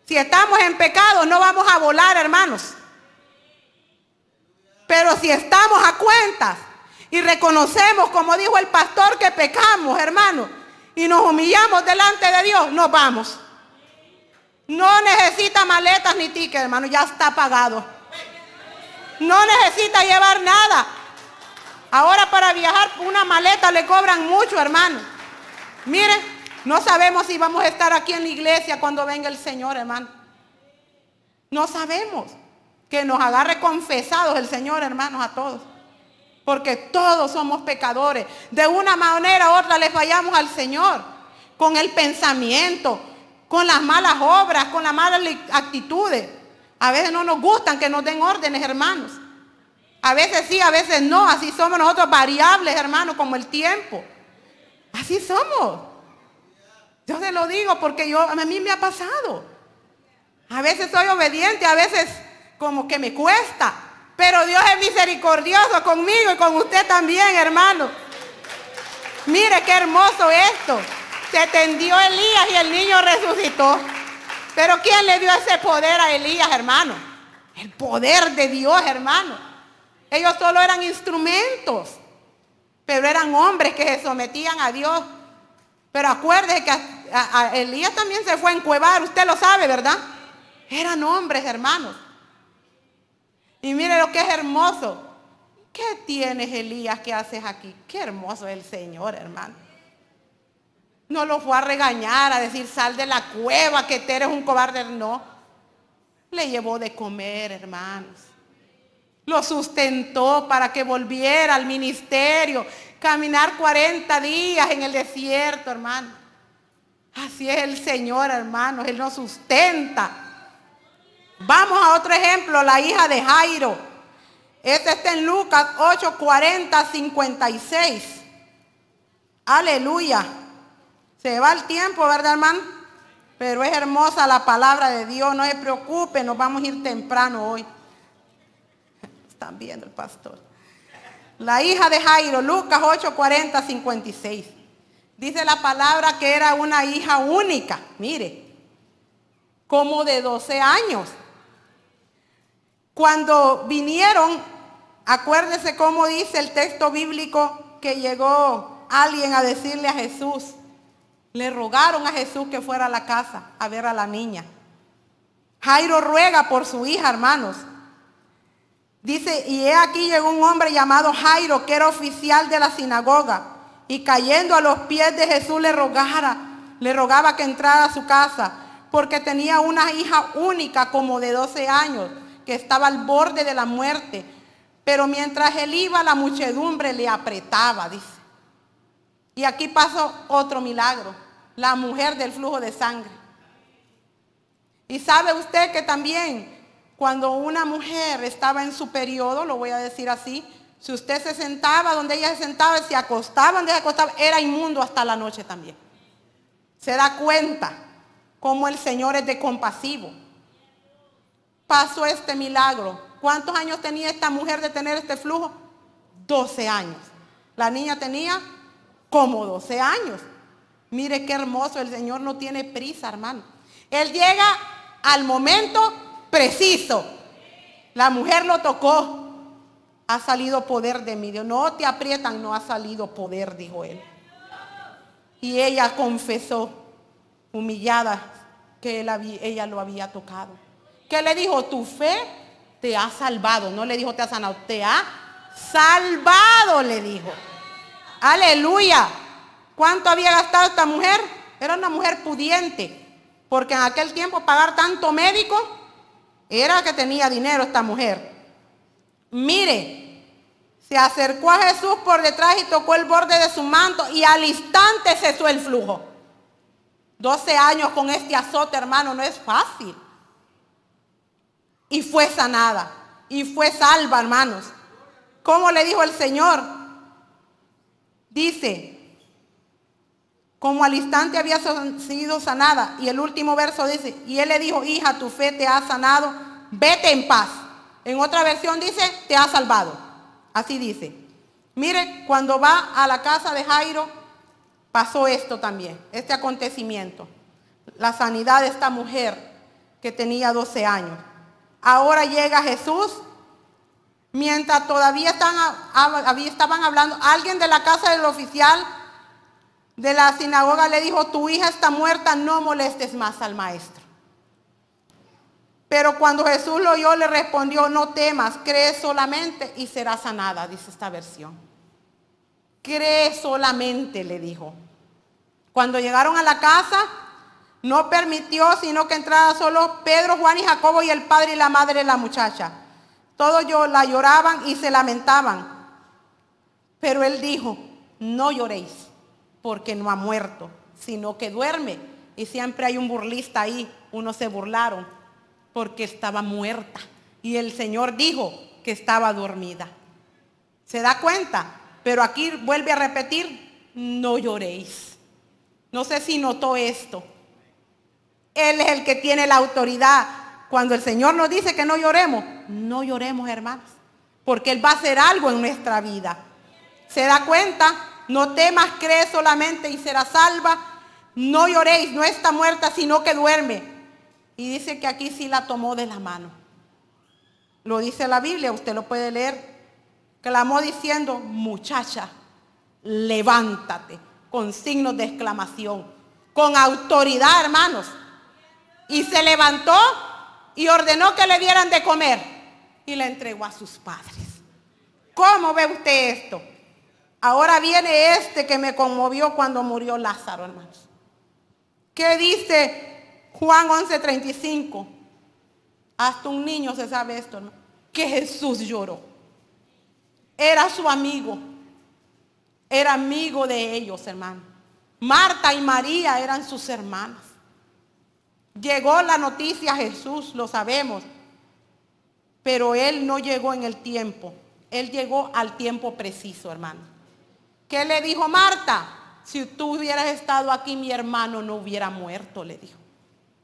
si estamos en pecado, no vamos a volar, hermanos. Pero si estamos a cuentas y reconocemos, como dijo el pastor, que pecamos, hermano, y nos humillamos delante de Dios, nos vamos. No necesita maletas ni tickets, hermano, ya está pagado. No necesita llevar nada. Ahora para viajar una maleta le cobran mucho, hermano. Miren, no sabemos si vamos a estar aquí en la iglesia cuando venga el Señor, hermano. No sabemos. Que nos agarre confesados el Señor, hermanos, a todos. Porque todos somos pecadores. De una manera u otra le fallamos al Señor. Con el pensamiento, con las malas obras, con las malas actitudes. A veces no nos gustan que nos den órdenes, hermanos. A veces sí, a veces no. Así somos nosotros, variables, hermanos, como el tiempo. Así somos. Yo se lo digo porque a mí me ha pasado. A veces soy obediente, a veces como que me cuesta, pero Dios es misericordioso conmigo y con usted también, hermano. Mire qué hermoso esto. Se tendió Elías y el niño resucitó. Pero ¿quién le dio ese poder a Elías, hermano? El poder de Dios, hermano. Ellos solo eran instrumentos, pero eran hombres que se sometían a Dios. Pero acuérdese que a Elías también se fue a encuevar, usted lo sabe, ¿verdad? Eran hombres, hermanos. Y mire lo que es hermoso. ¿Qué tienes, Elías, que haces aquí? Qué hermoso es el Señor, hermano. No lo fue a regañar, a decir, sal de la cueva, que eres un cobarde. No. Le llevó de comer, hermanos. Lo sustentó para que volviera al ministerio, caminar 40 días en el desierto, hermano. Así es el Señor, hermanos, Él nos sustenta. Vamos a otro ejemplo, la hija de Jairo. Este está en Lucas 8, 40, 56. Aleluya. Se va el tiempo, ¿verdad, hermano? Pero es hermosa la palabra de Dios. No se preocupe, nos vamos a ir temprano hoy. Están viendo el pastor. La hija de Jairo, Lucas 8, 40, 56. Dice la palabra que era una hija única. Mire, como de 12 años. Cuando vinieron, acuérdese cómo dice el texto bíblico que llegó alguien a decirle a Jesús. Le rogaron a Jesús que fuera a la casa a ver a la niña. Jairo ruega por su hija, hermanos. Dice, y he aquí llegó un hombre llamado Jairo, que era oficial de la sinagoga, y cayendo a los pies de Jesús le rogaba que entrara a su casa, porque tenía una hija única como de 12 años, que estaba al borde de la muerte. Pero mientras él iba, la muchedumbre le apretaba, dice. Y aquí pasó otro milagro, la mujer del flujo de sangre. Y sabe usted que también cuando una mujer estaba en su periodo, lo voy a decir así, si usted se sentaba donde ella se sentaba, se acostaba donde ella se acostaba, era inmundo hasta la noche también. Se da cuenta cómo el Señor es de compasivo. Pasó este milagro. ¿Cuántos años tenía esta mujer de tener este flujo? 12 años. La niña tenía como 12 años. Mire qué hermoso, el Señor no tiene prisa, hermano. Él llega al momento preciso. La mujer lo tocó. Ha salido poder de mí. Dios, no te aprietan, no ha salido poder, dijo él. Y ella confesó, humillada, que ella lo había tocado. ¿Qué le dijo? Tu fe te ha salvado. No le dijo te ha sanado, te ha salvado, le dijo. Aleluya. ¿Cuánto había gastado esta mujer? Era una mujer pudiente, porque en aquel tiempo pagar tanto médico era que tenía dinero esta mujer. Mire, se acercó a Jesús por detrás y tocó el borde de su manto y al instante cesó el flujo. 12 años con este azote, hermano, no es fácil. Y fue sanada, y fue salva, hermanos. ¿Cómo le dijo el Señor? Dice, como al instante había sido sanada. Y el último verso dice, y él le dijo, hija, tu fe te ha sanado, vete en paz. En otra versión dice, te ha salvado. Así dice. Mire, cuando va a la casa de Jairo, pasó esto también, este acontecimiento. La sanidad de esta mujer que tenía 12 años. Ahora llega Jesús. Mientras todavía estaban hablando, alguien de la casa del oficial de la sinagoga le dijo, tu hija está muerta, no molestes más al maestro. Pero cuando Jesús lo oyó, le respondió, no temas, cree solamente y será sanada, dice esta versión. Cree solamente, le dijo. Cuando llegaron a la casa, no permitió sino que entrara solo Pedro, Juan y Jacobo y el padre y la madre de la muchacha. Todos la lloraban y se lamentaban. Pero él dijo, no lloréis, porque no ha muerto, sino que duerme. Y siempre hay un burlista ahí, unos se burlaron, porque estaba muerta. Y el Señor dijo que estaba dormida. ¿Se da cuenta? Pero aquí vuelve a repetir, no lloréis. No sé si notó esto. Él es el que tiene la autoridad. Cuando el Señor nos dice que no lloremos, no lloremos, hermanos, porque Él va a hacer algo en nuestra vida. ¿Se da cuenta? No temas, cree solamente y será salva. No lloréis, no está muerta, sino que duerme. Y dice que aquí sí la tomó de la mano. Lo dice la Biblia, usted lo puede leer. Clamó diciendo, muchacha, levántate, con signos de exclamación, con autoridad, hermanos. Y se levantó y ordenó que le dieran de comer y la entregó a sus padres. ¿Cómo ve usted esto? Ahora viene este que me conmovió cuando murió Lázaro, hermanos. ¿Qué dice Juan 11:35? Hasta un niño se sabe esto, hermano. que Jesús lloró. Era su amigo. Era amigo de ellos, hermano. Marta y María eran sus hermanas. Llegó la noticia a Jesús, lo sabemos. Pero él no llegó en el tiempo. Él llegó al tiempo preciso, hermano. ¿Qué le dijo Marta? Si tú hubieras estado aquí, mi hermano no hubiera muerto, le dijo.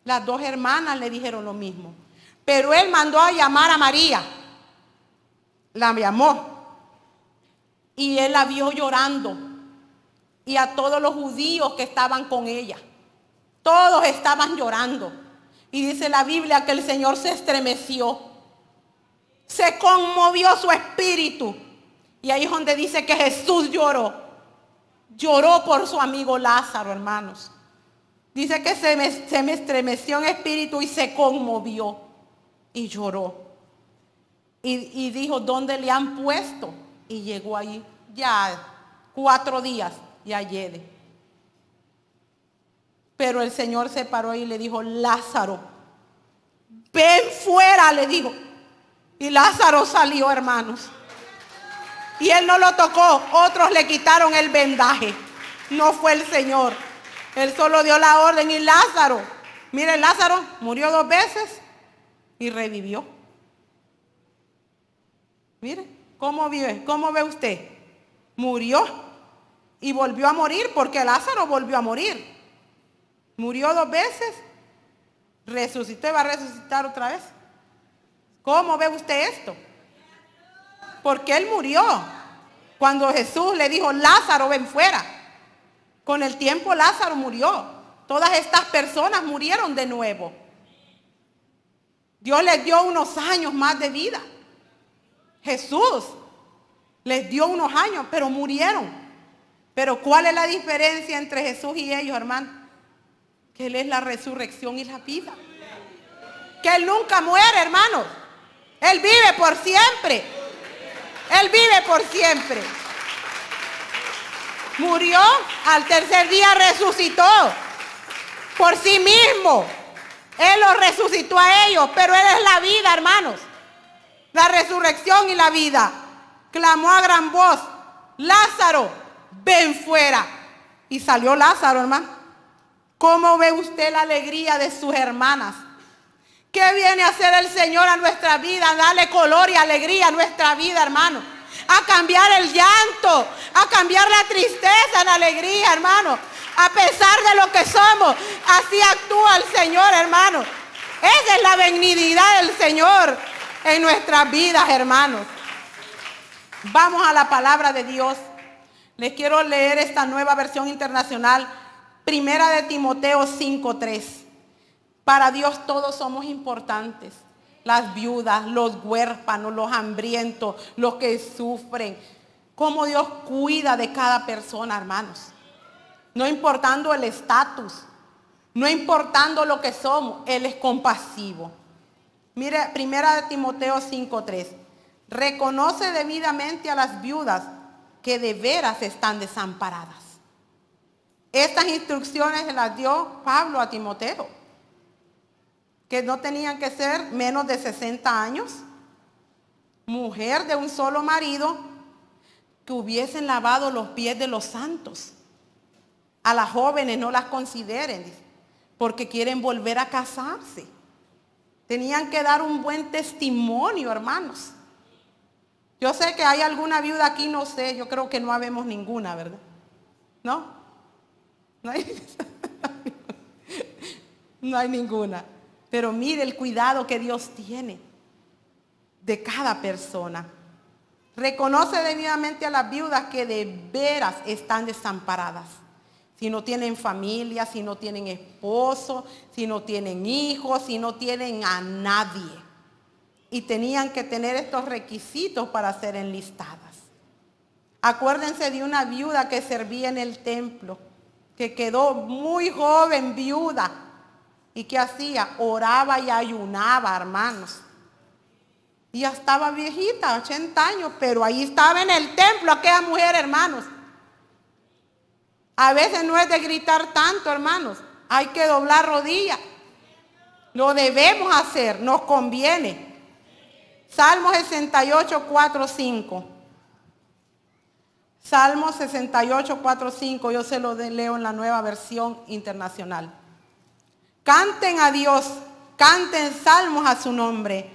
Las dos hermanas le dijeron lo mismo. Pero él mandó a llamar a María. La llamó. Y él la vio llorando. Y a todos los judíos que estaban con ella. Todos estaban llorando. Y dice la Biblia que el Señor se estremeció. Se conmovió su espíritu. Y ahí es donde dice que Jesús lloró. Lloró por su amigo Lázaro, hermanos. Dice que se me estremeció en espíritu y se conmovió. Y lloró. Y dijo, ¿dónde le han puesto? Y llegó ahí ya 4 días y ayer. Pero el Señor se paró y le dijo, Lázaro, ven fuera, le dijo. Y Lázaro salió, hermanos. Y él no lo tocó. Otros le quitaron el vendaje. No fue el Señor. Él solo dio la orden. Y Lázaro, mire, Lázaro murió 2 veces y revivió. Mire, ¿cómo vive? ¿Cómo ve usted? Murió y volvió a morir porque Lázaro volvió a morir. Murió 2 veces, resucitó y va a resucitar otra vez. ¿Cómo ve usted esto? Porque él murió. Cuando Jesús le dijo, Lázaro, ven fuera. Con el tiempo Lázaro murió. Todas estas personas murieron de nuevo. Dios les dio unos años más de vida. Jesús les dio unos años, pero murieron. Pero ¿cuál es la diferencia entre Jesús y ellos, hermano? Que Él es la resurrección y la vida. Que Él nunca muere, hermanos. Él vive por siempre. Él vive por siempre. Murió, al 3er día resucitó por sí mismo. Él los resucitó a ellos, pero Él es la vida, hermanos. La resurrección y la vida. Clamó a gran voz, Lázaro, ven fuera. Y salió Lázaro, hermano. ¿Cómo ve usted la alegría de sus hermanas? ¿Qué viene a hacer el Señor a nuestra vida? Darle color y alegría a nuestra vida, hermano. A cambiar el llanto, a cambiar la tristeza en alegría, hermano. A pesar de lo que somos, así actúa el Señor, hermano. Esa es la benignidad del Señor en nuestras vidas, hermanos. Vamos a la palabra de Dios. Les quiero leer esta nueva versión internacional, 1 de Timoteo 5:3. Para Dios todos somos importantes. Las viudas, los huérfanos, los hambrientos, los que sufren. Cómo Dios cuida de cada persona, hermanos. No importando el estatus, no importando lo que somos, Él es compasivo. Mire, 1 de Timoteo 5:3. Reconoce debidamente a las viudas que de veras están desamparadas. Estas instrucciones se las dio Pablo a Timoteo, que no tenían que ser menos de 60 años, mujer de un solo marido, que hubiesen lavado los pies de los santos. A las jóvenes no las consideren, porque quieren volver a casarse. Tenían que dar un buen testimonio, hermanos. Yo sé que hay alguna viuda aquí, no sé, yo creo que no habemos ninguna, ¿verdad? ¿No? No hay, no hay ninguna. Pero mire el cuidado que Dios tiene de cada persona. Reconoce debidamente a las viudas que de veras están desamparadas. Si no tienen familia, si no tienen esposo, si no tienen hijos, si no tienen a nadie. Y tenían que tener estos requisitos para ser enlistadas. Acuérdense de una viuda que servía en el templo, que quedó muy joven, viuda. ¿Y qué hacía? Oraba y ayunaba, hermanos. Y ya estaba viejita, 80 años, pero ahí estaba en el templo aquella mujer, hermanos. A veces no es de gritar tanto, hermanos. Hay que doblar rodillas. Lo debemos hacer, nos conviene. Salmo 68, 4, 5. Salmo 68, 4, 5. Yo se lo leo en la Nueva Versión Internacional. Canten a Dios, canten salmos a su nombre.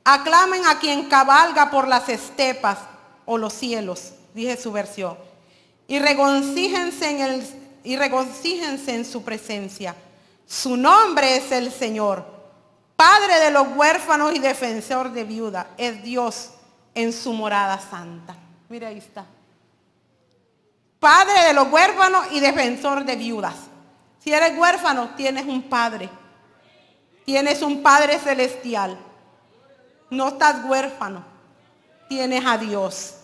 Aclamen a quien cabalga por las estepas o los cielos, dije su versión. Y regocíjense en su presencia. Su nombre es el Señor, Padre de los huérfanos y defensor de viudas. Es Dios en su morada santa. Mira, ahí está. Padre de los huérfanos y defensor de viudas. Si eres huérfano, tienes un padre. Tienes un Padre celestial. No estás huérfano. Tienes a Dios.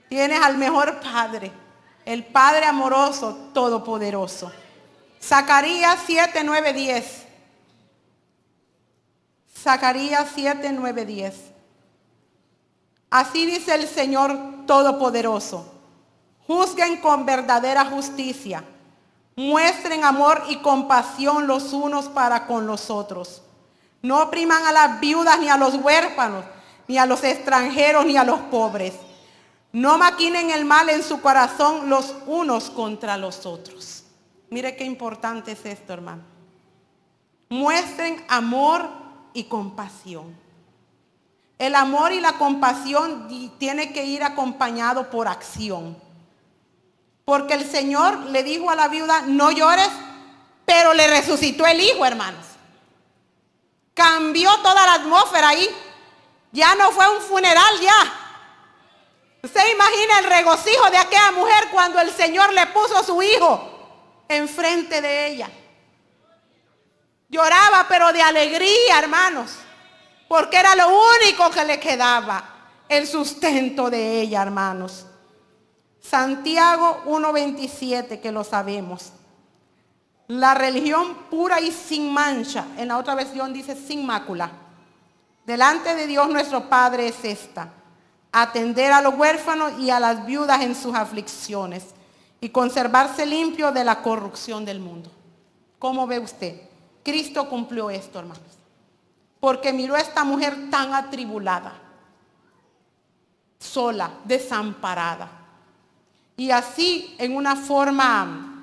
Tienes al mejor Padre. El Padre amoroso, todopoderoso. Zacarías 7, 9, 10. Zacarías 7, 9, 10. Así dice el Señor Todopoderoso. Juzguen con verdadera justicia. Muestren amor y compasión los unos para con los otros. No opriman a las viudas ni a los huérfanos, ni a los extranjeros ni a los pobres. No maquinen el mal en su corazón los unos contra los otros. Mire qué importante es esto, hermano. Muestren amor y compasión. El amor y la compasión tiene que ir acompañado por acción. Porque el Señor le dijo a la viuda, no llores, pero le resucitó el hijo, hermanos. Cambió toda la atmósfera ahí. Ya no fue un funeral ya. Usted imagina el regocijo de aquella mujer cuando el Señor le puso a su hijo enfrente de ella. Lloraba, pero de alegría, hermanos. Porque era lo único que le quedaba, el sustento de ella, hermanos. Santiago 1:27, que lo sabemos. La religión pura y sin mancha, en la otra versión dice sin mácula, delante de Dios nuestro Padre es esta: atender a los huérfanos y a las viudas en sus aflicciones y conservarse limpio de la corrupción del mundo. ¿Cómo ve usted? Cristo cumplió esto, hermanos, porque miró a esta mujer tan atribulada, sola, desamparada. Y así en una forma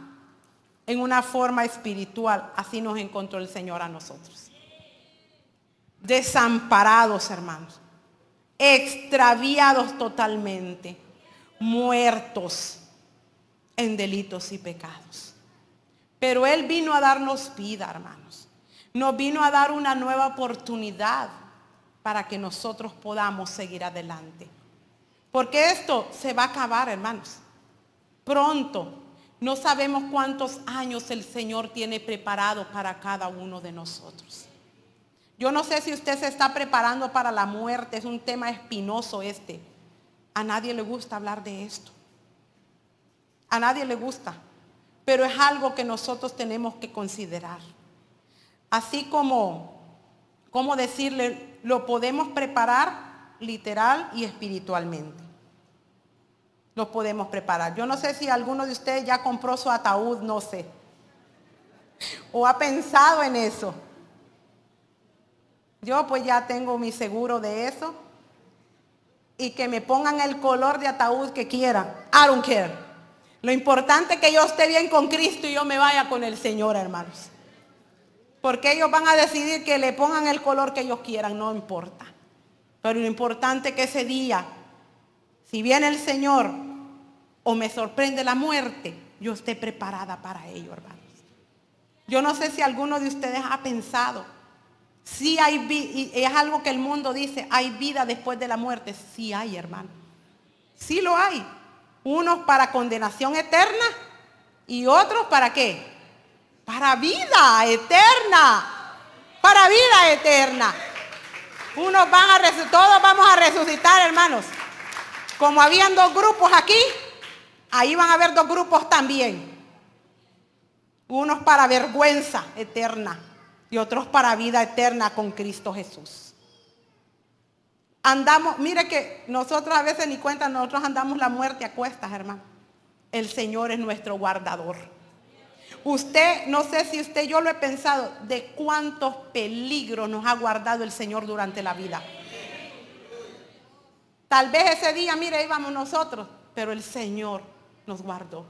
espiritual, así nos encontró el Señor a nosotros. Desamparados, hermanos, extraviados totalmente, muertos en delitos y pecados. Pero Él vino a darnos vida, hermanos. Nos vino a dar una nueva oportunidad para que nosotros podamos seguir adelante. Porque esto se va a acabar, hermanos. Pronto. No sabemos cuántos años el Señor tiene preparado para cada uno de nosotros. Yo no sé si usted se está preparando para la muerte. Es un tema espinoso este. A nadie le gusta hablar de esto. A nadie le gusta. Pero es algo que nosotros tenemos que considerar. Así como decirle, lo podemos preparar literal y espiritualmente. Lo podemos preparar. Yo no sé si alguno de ustedes ya compró su ataúd, no sé. O ha pensado en eso. Yo pues ya tengo mi seguro de eso. Y que me pongan el color de ataúd que quieran. I don't care. Lo importante es que yo esté bien con Cristo y yo me vaya con el Señor, hermanos. Porque ellos van a decidir que le pongan el color que ellos quieran, no importa. Pero lo importante es que ese día, si viene el Señor o me sorprende la muerte, yo esté preparada para ello, hermanos. Yo no sé si alguno de ustedes ha pensado, si hay vida, es algo que el mundo dice, hay vida después de la muerte. Sí hay, hermano. Sí lo hay. Unos para condenación eterna y otros para ¿qué? Para vida eterna. Para vida eterna. Todos vamos a resucitar, hermanos. Como habían dos grupos aquí, ahí van a haber dos grupos también. Unos para vergüenza eterna y otros para vida eterna con Cristo Jesús. Mire que nosotros a veces ni cuenta, nosotros andamos la muerte a cuestas, hermano. El Señor es nuestro guardador. Usted, no sé si usted, yo lo he pensado, de cuántos peligros nos ha guardado el Señor durante la vida. Tal vez ese día, mire, íbamos nosotros, pero el Señor nos guardó.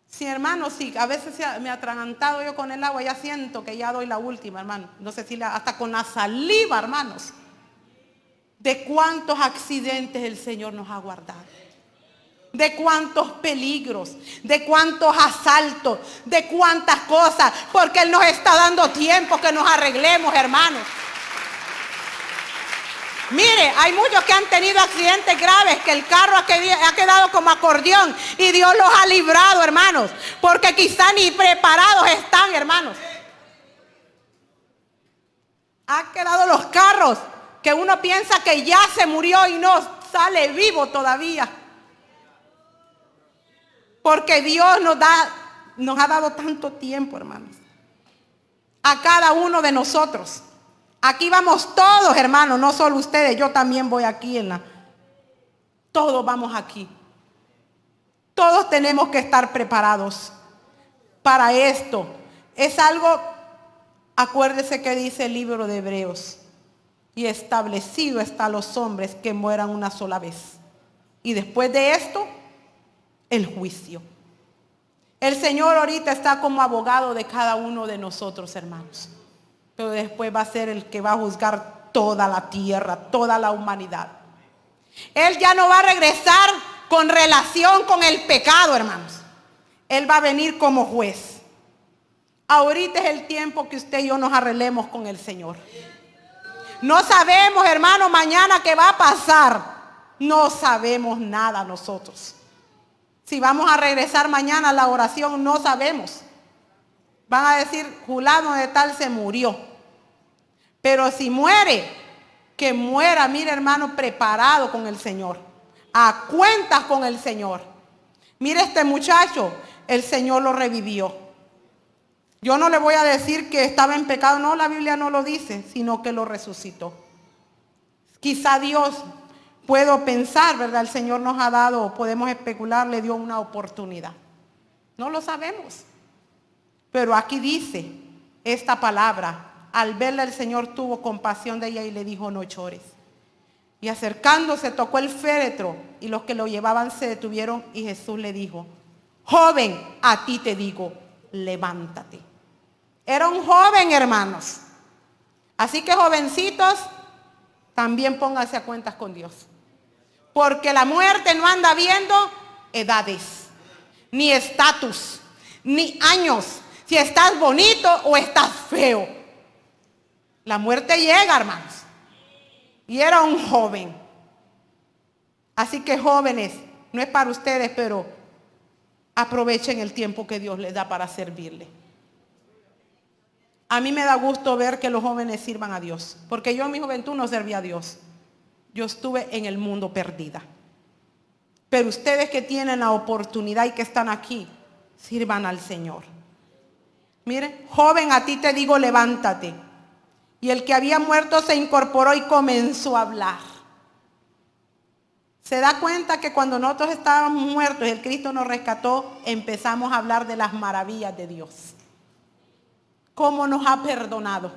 Sí, hermano, sí, a veces me he atragantado yo con el agua, ya siento que ya doy la última, hermano. No sé si hasta con la saliva, hermanos. De cuántos accidentes el Señor nos ha guardado. De cuántos peligros, de cuántos asaltos, de cuántas cosas. Porque Él nos está dando tiempo que nos arreglemos, hermanos. Mire, hay muchos que han tenido accidentes graves, que el carro ha quedado como acordeón y Dios los ha librado, hermanos, porque quizá ni preparados están, hermanos. Han quedado los carros que uno piensa que ya se murió y no sale vivo todavía. Porque Dios nos ha dado tanto tiempo, hermanos, a cada uno de nosotros. Aquí vamos todos, hermanos, no solo ustedes, yo también voy aquí todos vamos aquí. Todos tenemos que estar preparados para esto. Es algo, acuérdese que dice el libro de Hebreos, y establecido está los hombres que mueran una sola vez. Y después de esto, el juicio. El Señor ahorita está como abogado de cada uno de nosotros, hermanos. Pero después va a ser el que va a juzgar toda la tierra, toda la humanidad. Él ya no va a regresar con relación con el pecado, hermanos. Él va a venir como juez. Ahorita es el tiempo que usted y yo nos arreglemos con el Señor. No sabemos, hermano, mañana qué va a pasar. No sabemos nada nosotros. Si vamos a regresar mañana a la oración, no sabemos. Van a decir, fulano de tal se murió. Pero si muere, que muera, mire, hermano, preparado con el Señor. A cuentas con el Señor. Mire, este muchacho, el Señor lo revivió. Yo no le voy a decir que estaba en pecado. No, la Biblia no lo dice, sino que lo resucitó. Quizá Dios, puedo pensar, ¿verdad? El Señor nos ha dado, podemos especular, le dio una oportunidad. No lo sabemos. Pero aquí dice esta palabra. Al verla el Señor tuvo compasión de ella y le dijo, no llores. Y acercándose tocó el féretro y los que lo llevaban se detuvieron y Jesús le dijo, joven, a ti te digo, levántate. Era un joven, hermanos. Así que jovencitos, también pónganse a cuentas con Dios. Porque la muerte no anda viendo edades, ni estatus, ni años. Si estás bonito o estás feo. La muerte llega, hermanos. Y era un joven. Así que jóvenes, no es para ustedes, pero aprovechen el tiempo que Dios les da para servirle. A mí me da gusto ver que los jóvenes sirvan a Dios. Porque yo en mi juventud no servía a Dios. Yo estuve en el mundo perdida. Pero ustedes que tienen la oportunidad y que están aquí, sirvan al Señor. Mire, joven, a ti te digo, levántate. Y el que había muerto se incorporó y comenzó a hablar. Se da cuenta que cuando nosotros estábamos muertos y el Cristo nos rescató, empezamos a hablar de las maravillas de Dios. Cómo nos ha perdonado.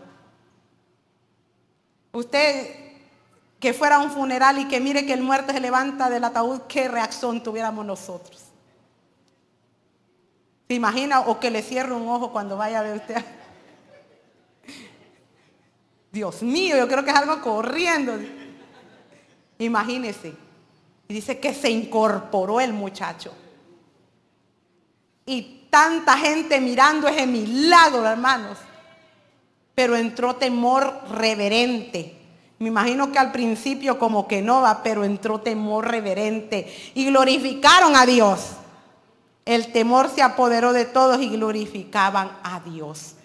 Usted que fuera a un funeral y que mire que el muerto se levanta del ataúd, ¿qué reacción tuviéramos nosotros? ¿Se imagina? O que le cierre un ojo cuando vaya a ver usted. Dios mío, yo creo que es algo corriendo. Imagínese. Y dice que se incorporó el muchacho. Y tanta gente mirando ese milagro, hermanos. Pero entró temor reverente. Me imagino que al principio como que no va, pero entró temor reverente. Y glorificaron a Dios. El temor se apoderó de todos y glorificaban a Dios.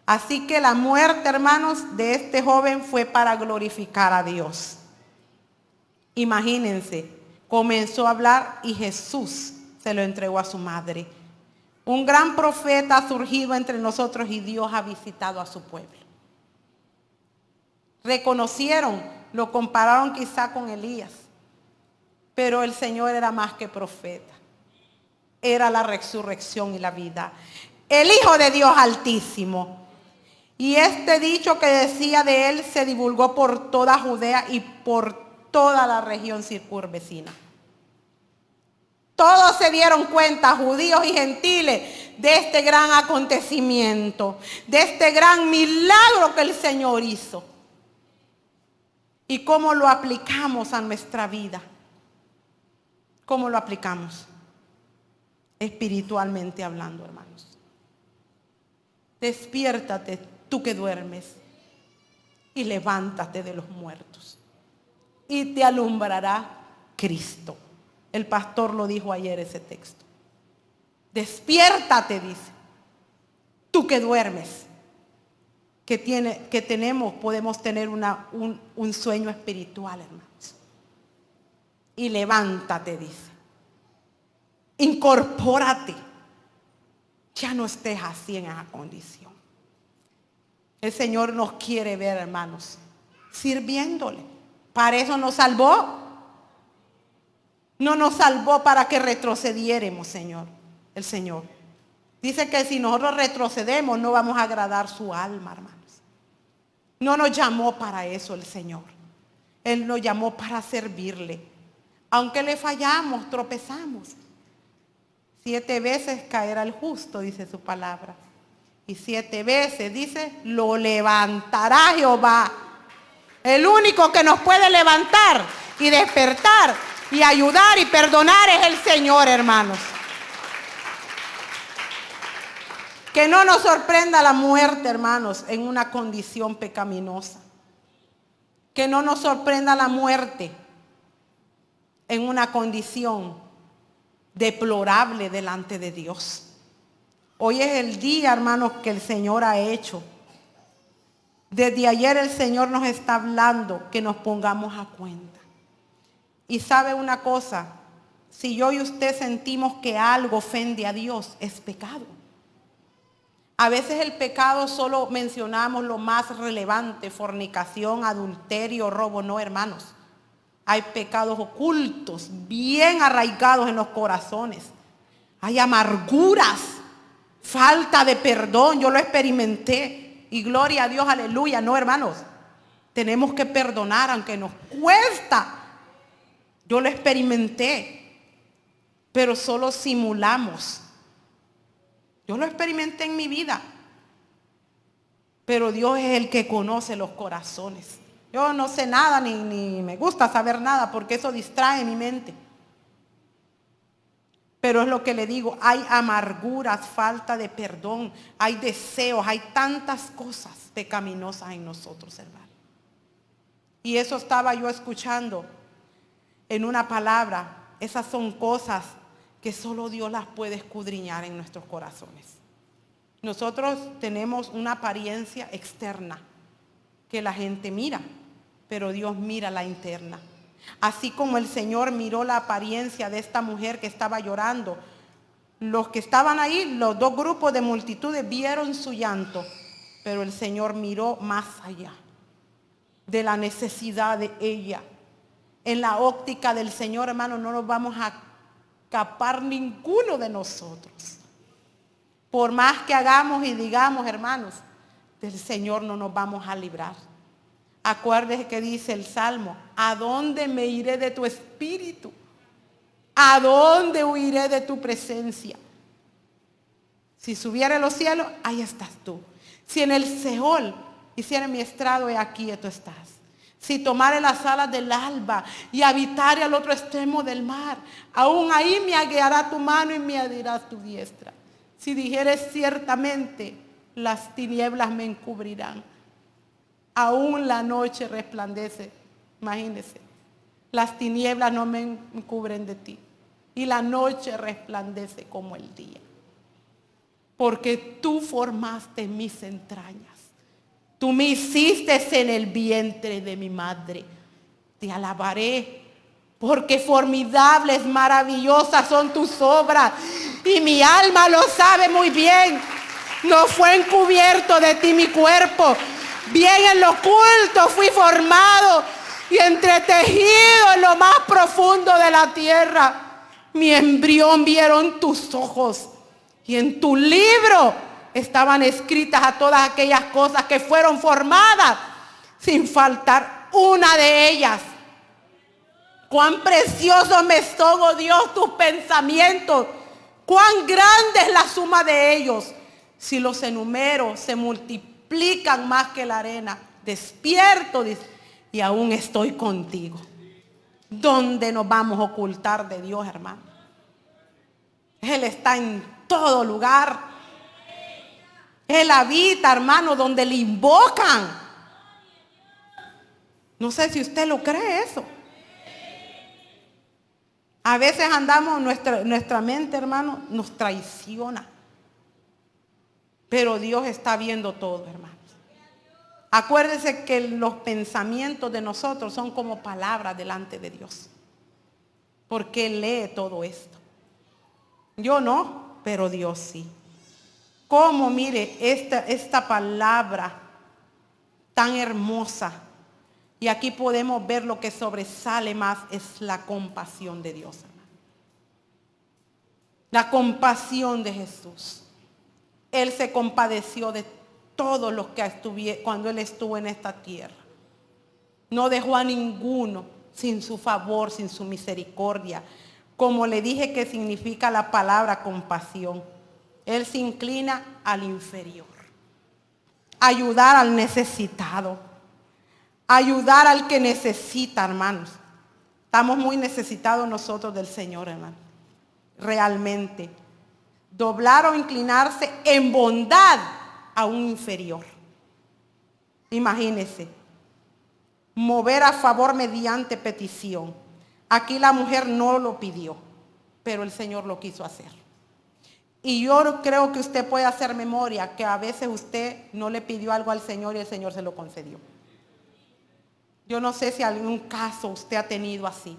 Así que la muerte, hermanos, de este joven fue para glorificar a Dios. Imagínense, comenzó a hablar y Jesús se lo entregó a su madre. Un gran profeta ha surgido entre nosotros y Dios ha visitado a su pueblo. Reconocieron, lo compararon quizá con Elías, pero el Señor era más que profeta. Era la resurrección y la vida. El Hijo de Dios Altísimo. Y este dicho que decía de él se divulgó por toda Judea y por toda la región circunvecina. Todos se dieron cuenta, judíos y gentiles, de este gran acontecimiento, de este gran milagro que el Señor hizo. ¿Y cómo lo aplicamos a nuestra vida? ¿Cómo lo aplicamos? Espiritualmente hablando, hermanos. Despiértate, tú que duermes, y levántate de los muertos, y te alumbrará Cristo. El pastor lo dijo ayer ese texto. Despiértate, dice. Tú que duermes, podemos tener un sueño espiritual, hermanos. Y levántate, dice. Incorpórate. Ya no estés así en esa condición. El Señor nos quiere ver, hermanos, sirviéndole. Para eso nos salvó. No nos salvó para que retrocediéramos, el Señor. Dice que si nosotros retrocedemos no vamos a agradar su alma, hermanos. No nos llamó para eso el Señor. Él nos llamó para servirle. Aunque le fallamos, tropezamos. 7 veces caerá el justo, dice su palabra. Y 7 veces, dice, lo levantará Jehová. El único que nos puede levantar y despertar y ayudar y perdonar es el Señor, hermanos. Que no nos sorprenda la muerte, hermanos, en una condición pecaminosa. Que no nos sorprenda la muerte en una condición deplorable delante de Dios. Hoy es el día, hermanos, que el Señor ha hecho. Desde ayer el Señor nos está hablando que nos pongamos a cuenta. Y sabe una cosa, si yo y usted sentimos que algo ofende a Dios, es pecado. A veces el pecado solo mencionamos lo más relevante, fornicación, adulterio, robo. No, hermanos. Hay pecados ocultos, bien arraigados en los corazones. Hay amarguras, falta de perdón. Yo lo experimenté. Y gloria a Dios, aleluya. No, hermanos. Tenemos que perdonar aunque nos cuesta. Yo lo experimenté. Pero solo simulamos. Yo lo experimenté en mi vida. Pero Dios es el que conoce los corazones. Yo no sé nada ni me gusta saber nada porque eso distrae mi mente. Pero es lo que le digo, hay amarguras, falta de perdón, hay deseos, hay tantas cosas pecaminosas en nosotros, hermano. Y eso estaba yo escuchando en una palabra. Esas son cosas que solo Dios las puede escudriñar en nuestros corazones. Nosotros tenemos una apariencia externa que la gente mira, pero Dios mira la interna. Así como el Señor miró la apariencia de esta mujer que estaba llorando, los que estaban ahí, los 2 grupos de multitudes vieron su llanto, pero el Señor miró más allá de la necesidad de ella. En la óptica del Señor, hermano, no nos vamos a escapar ninguno de nosotros. Por más que hagamos y digamos, hermanos, del Señor no nos vamos a librar. Acuérdese que dice el Salmo, ¿a dónde me iré de tu espíritu? ¿A dónde huiré de tu presencia? Si subiera a los cielos, ahí estás tú. Si en el Seol hiciera mi estrado, he aquí tú estás. Si tomare las alas del alba y habitare al otro extremo del mar, aún ahí me guiará tu mano y me adirás tu diestra. Si dijeres ciertamente, las tinieblas me encubrirán. Aún la noche resplandece. Imagínense. Las tinieblas no me encubren de ti. Y la noche resplandece como el día. Porque tú formaste mis entrañas. Tú me hiciste en el vientre de mi madre. Te alabaré. Porque formidables, maravillosas son tus obras. Y mi alma lo sabe muy bien. No fue encubierto de ti mi cuerpo. Bien en lo oculto fui formado y entretejido en lo más profundo de la tierra. Mi embrión vieron tus ojos y en tu libro estaban escritas a todas aquellas cosas que fueron formadas sin faltar una de ellas. Cuán precioso me son, oh Dios, tus pensamientos. Cuán grande es la suma de ellos. Si los enumero, se multiplican más que la arena. Despierto, dice, y aún estoy contigo. ¿Dónde nos vamos a ocultar de Dios, hermano? Él está en todo lugar. Él habita, hermano, donde le invocan. No sé si usted lo cree eso. A veces andamos, nuestra mente, hermano, nos traiciona. Pero Dios está viendo todo, hermanos. Acuérdense que los pensamientos de nosotros son como palabras delante de Dios. Porque Él lee todo esto. Yo no, pero Dios sí. Cómo, mire, esta palabra tan hermosa. Y aquí podemos ver lo que sobresale más es la compasión de Dios, hermano. La compasión de Jesús. Él se compadeció de todos los que estuvieron cuando Él estuvo en esta tierra. No dejó a ninguno sin su favor, sin su misericordia. Como le dije que significa la palabra compasión. Él se inclina al inferior. Ayudar al necesitado. Ayudar al que necesita, hermanos. Estamos muy necesitados nosotros del Señor, hermano. Realmente. Doblar o inclinarse en bondad a un inferior. Imagínense. Mover a favor mediante petición. Aquí la mujer no lo pidió, pero el Señor lo quiso hacer. Y yo creo que usted puede hacer memoria que a veces usted no le pidió algo al Señor y el Señor se lo concedió. Yo no sé si algún caso usted ha tenido así.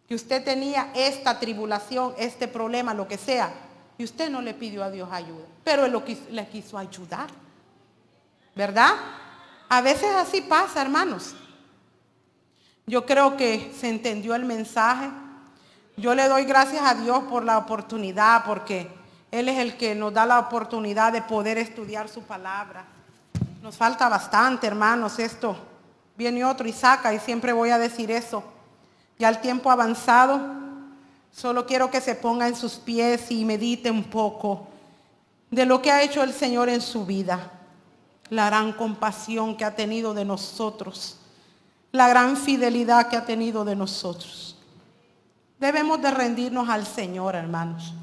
Que usted tenía esta tribulación, este problema, lo que sea, y usted no le pidió a Dios ayuda, pero Él le quiso ayudar. ¿Verdad? A veces así pasa, hermanos. Yo creo que se entendió el mensaje. Yo le doy gracias a Dios por la oportunidad, porque Él es el que nos da la oportunidad de poder estudiar su palabra. Nos falta bastante, hermanos, esto. Viene otro y saca, y siempre voy a decir eso. Ya el tiempo avanzado, solo quiero que se ponga en sus pies y medite un poco de lo que ha hecho el Señor en su vida. La gran compasión que ha tenido de nosotros. La gran fidelidad que ha tenido de nosotros. Debemos de rendirnos al Señor, hermanos.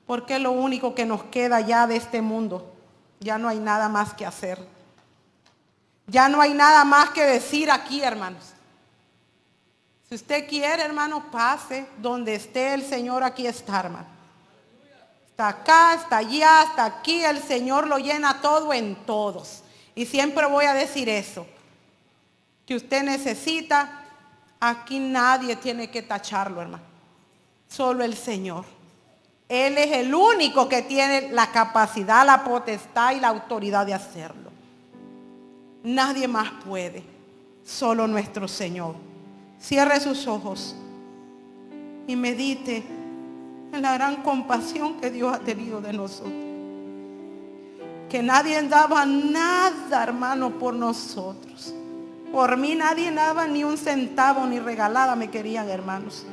Porque es lo único que nos queda ya de este mundo. Ya no hay nada más que hacer. Ya no hay nada más que decir aquí, hermanos. Si usted quiere, hermano, pase donde esté el Señor, aquí está, hermano. Está acá, está allá, está aquí. El Señor lo llena todo en todos. Y siempre voy a decir eso. Que usted necesita, aquí nadie tiene que tacharlo, hermano. Solo el Señor. Él es el único que tiene la capacidad, la potestad y la autoridad de hacerlo. Nadie más puede. Solo nuestro Señor. Cierre sus ojos y medite en la gran compasión que Dios ha tenido de nosotros. Que nadie daba nada, hermano, por nosotros. Por mí nadie daba ni un centavo, ni regalada me querían, hermanos.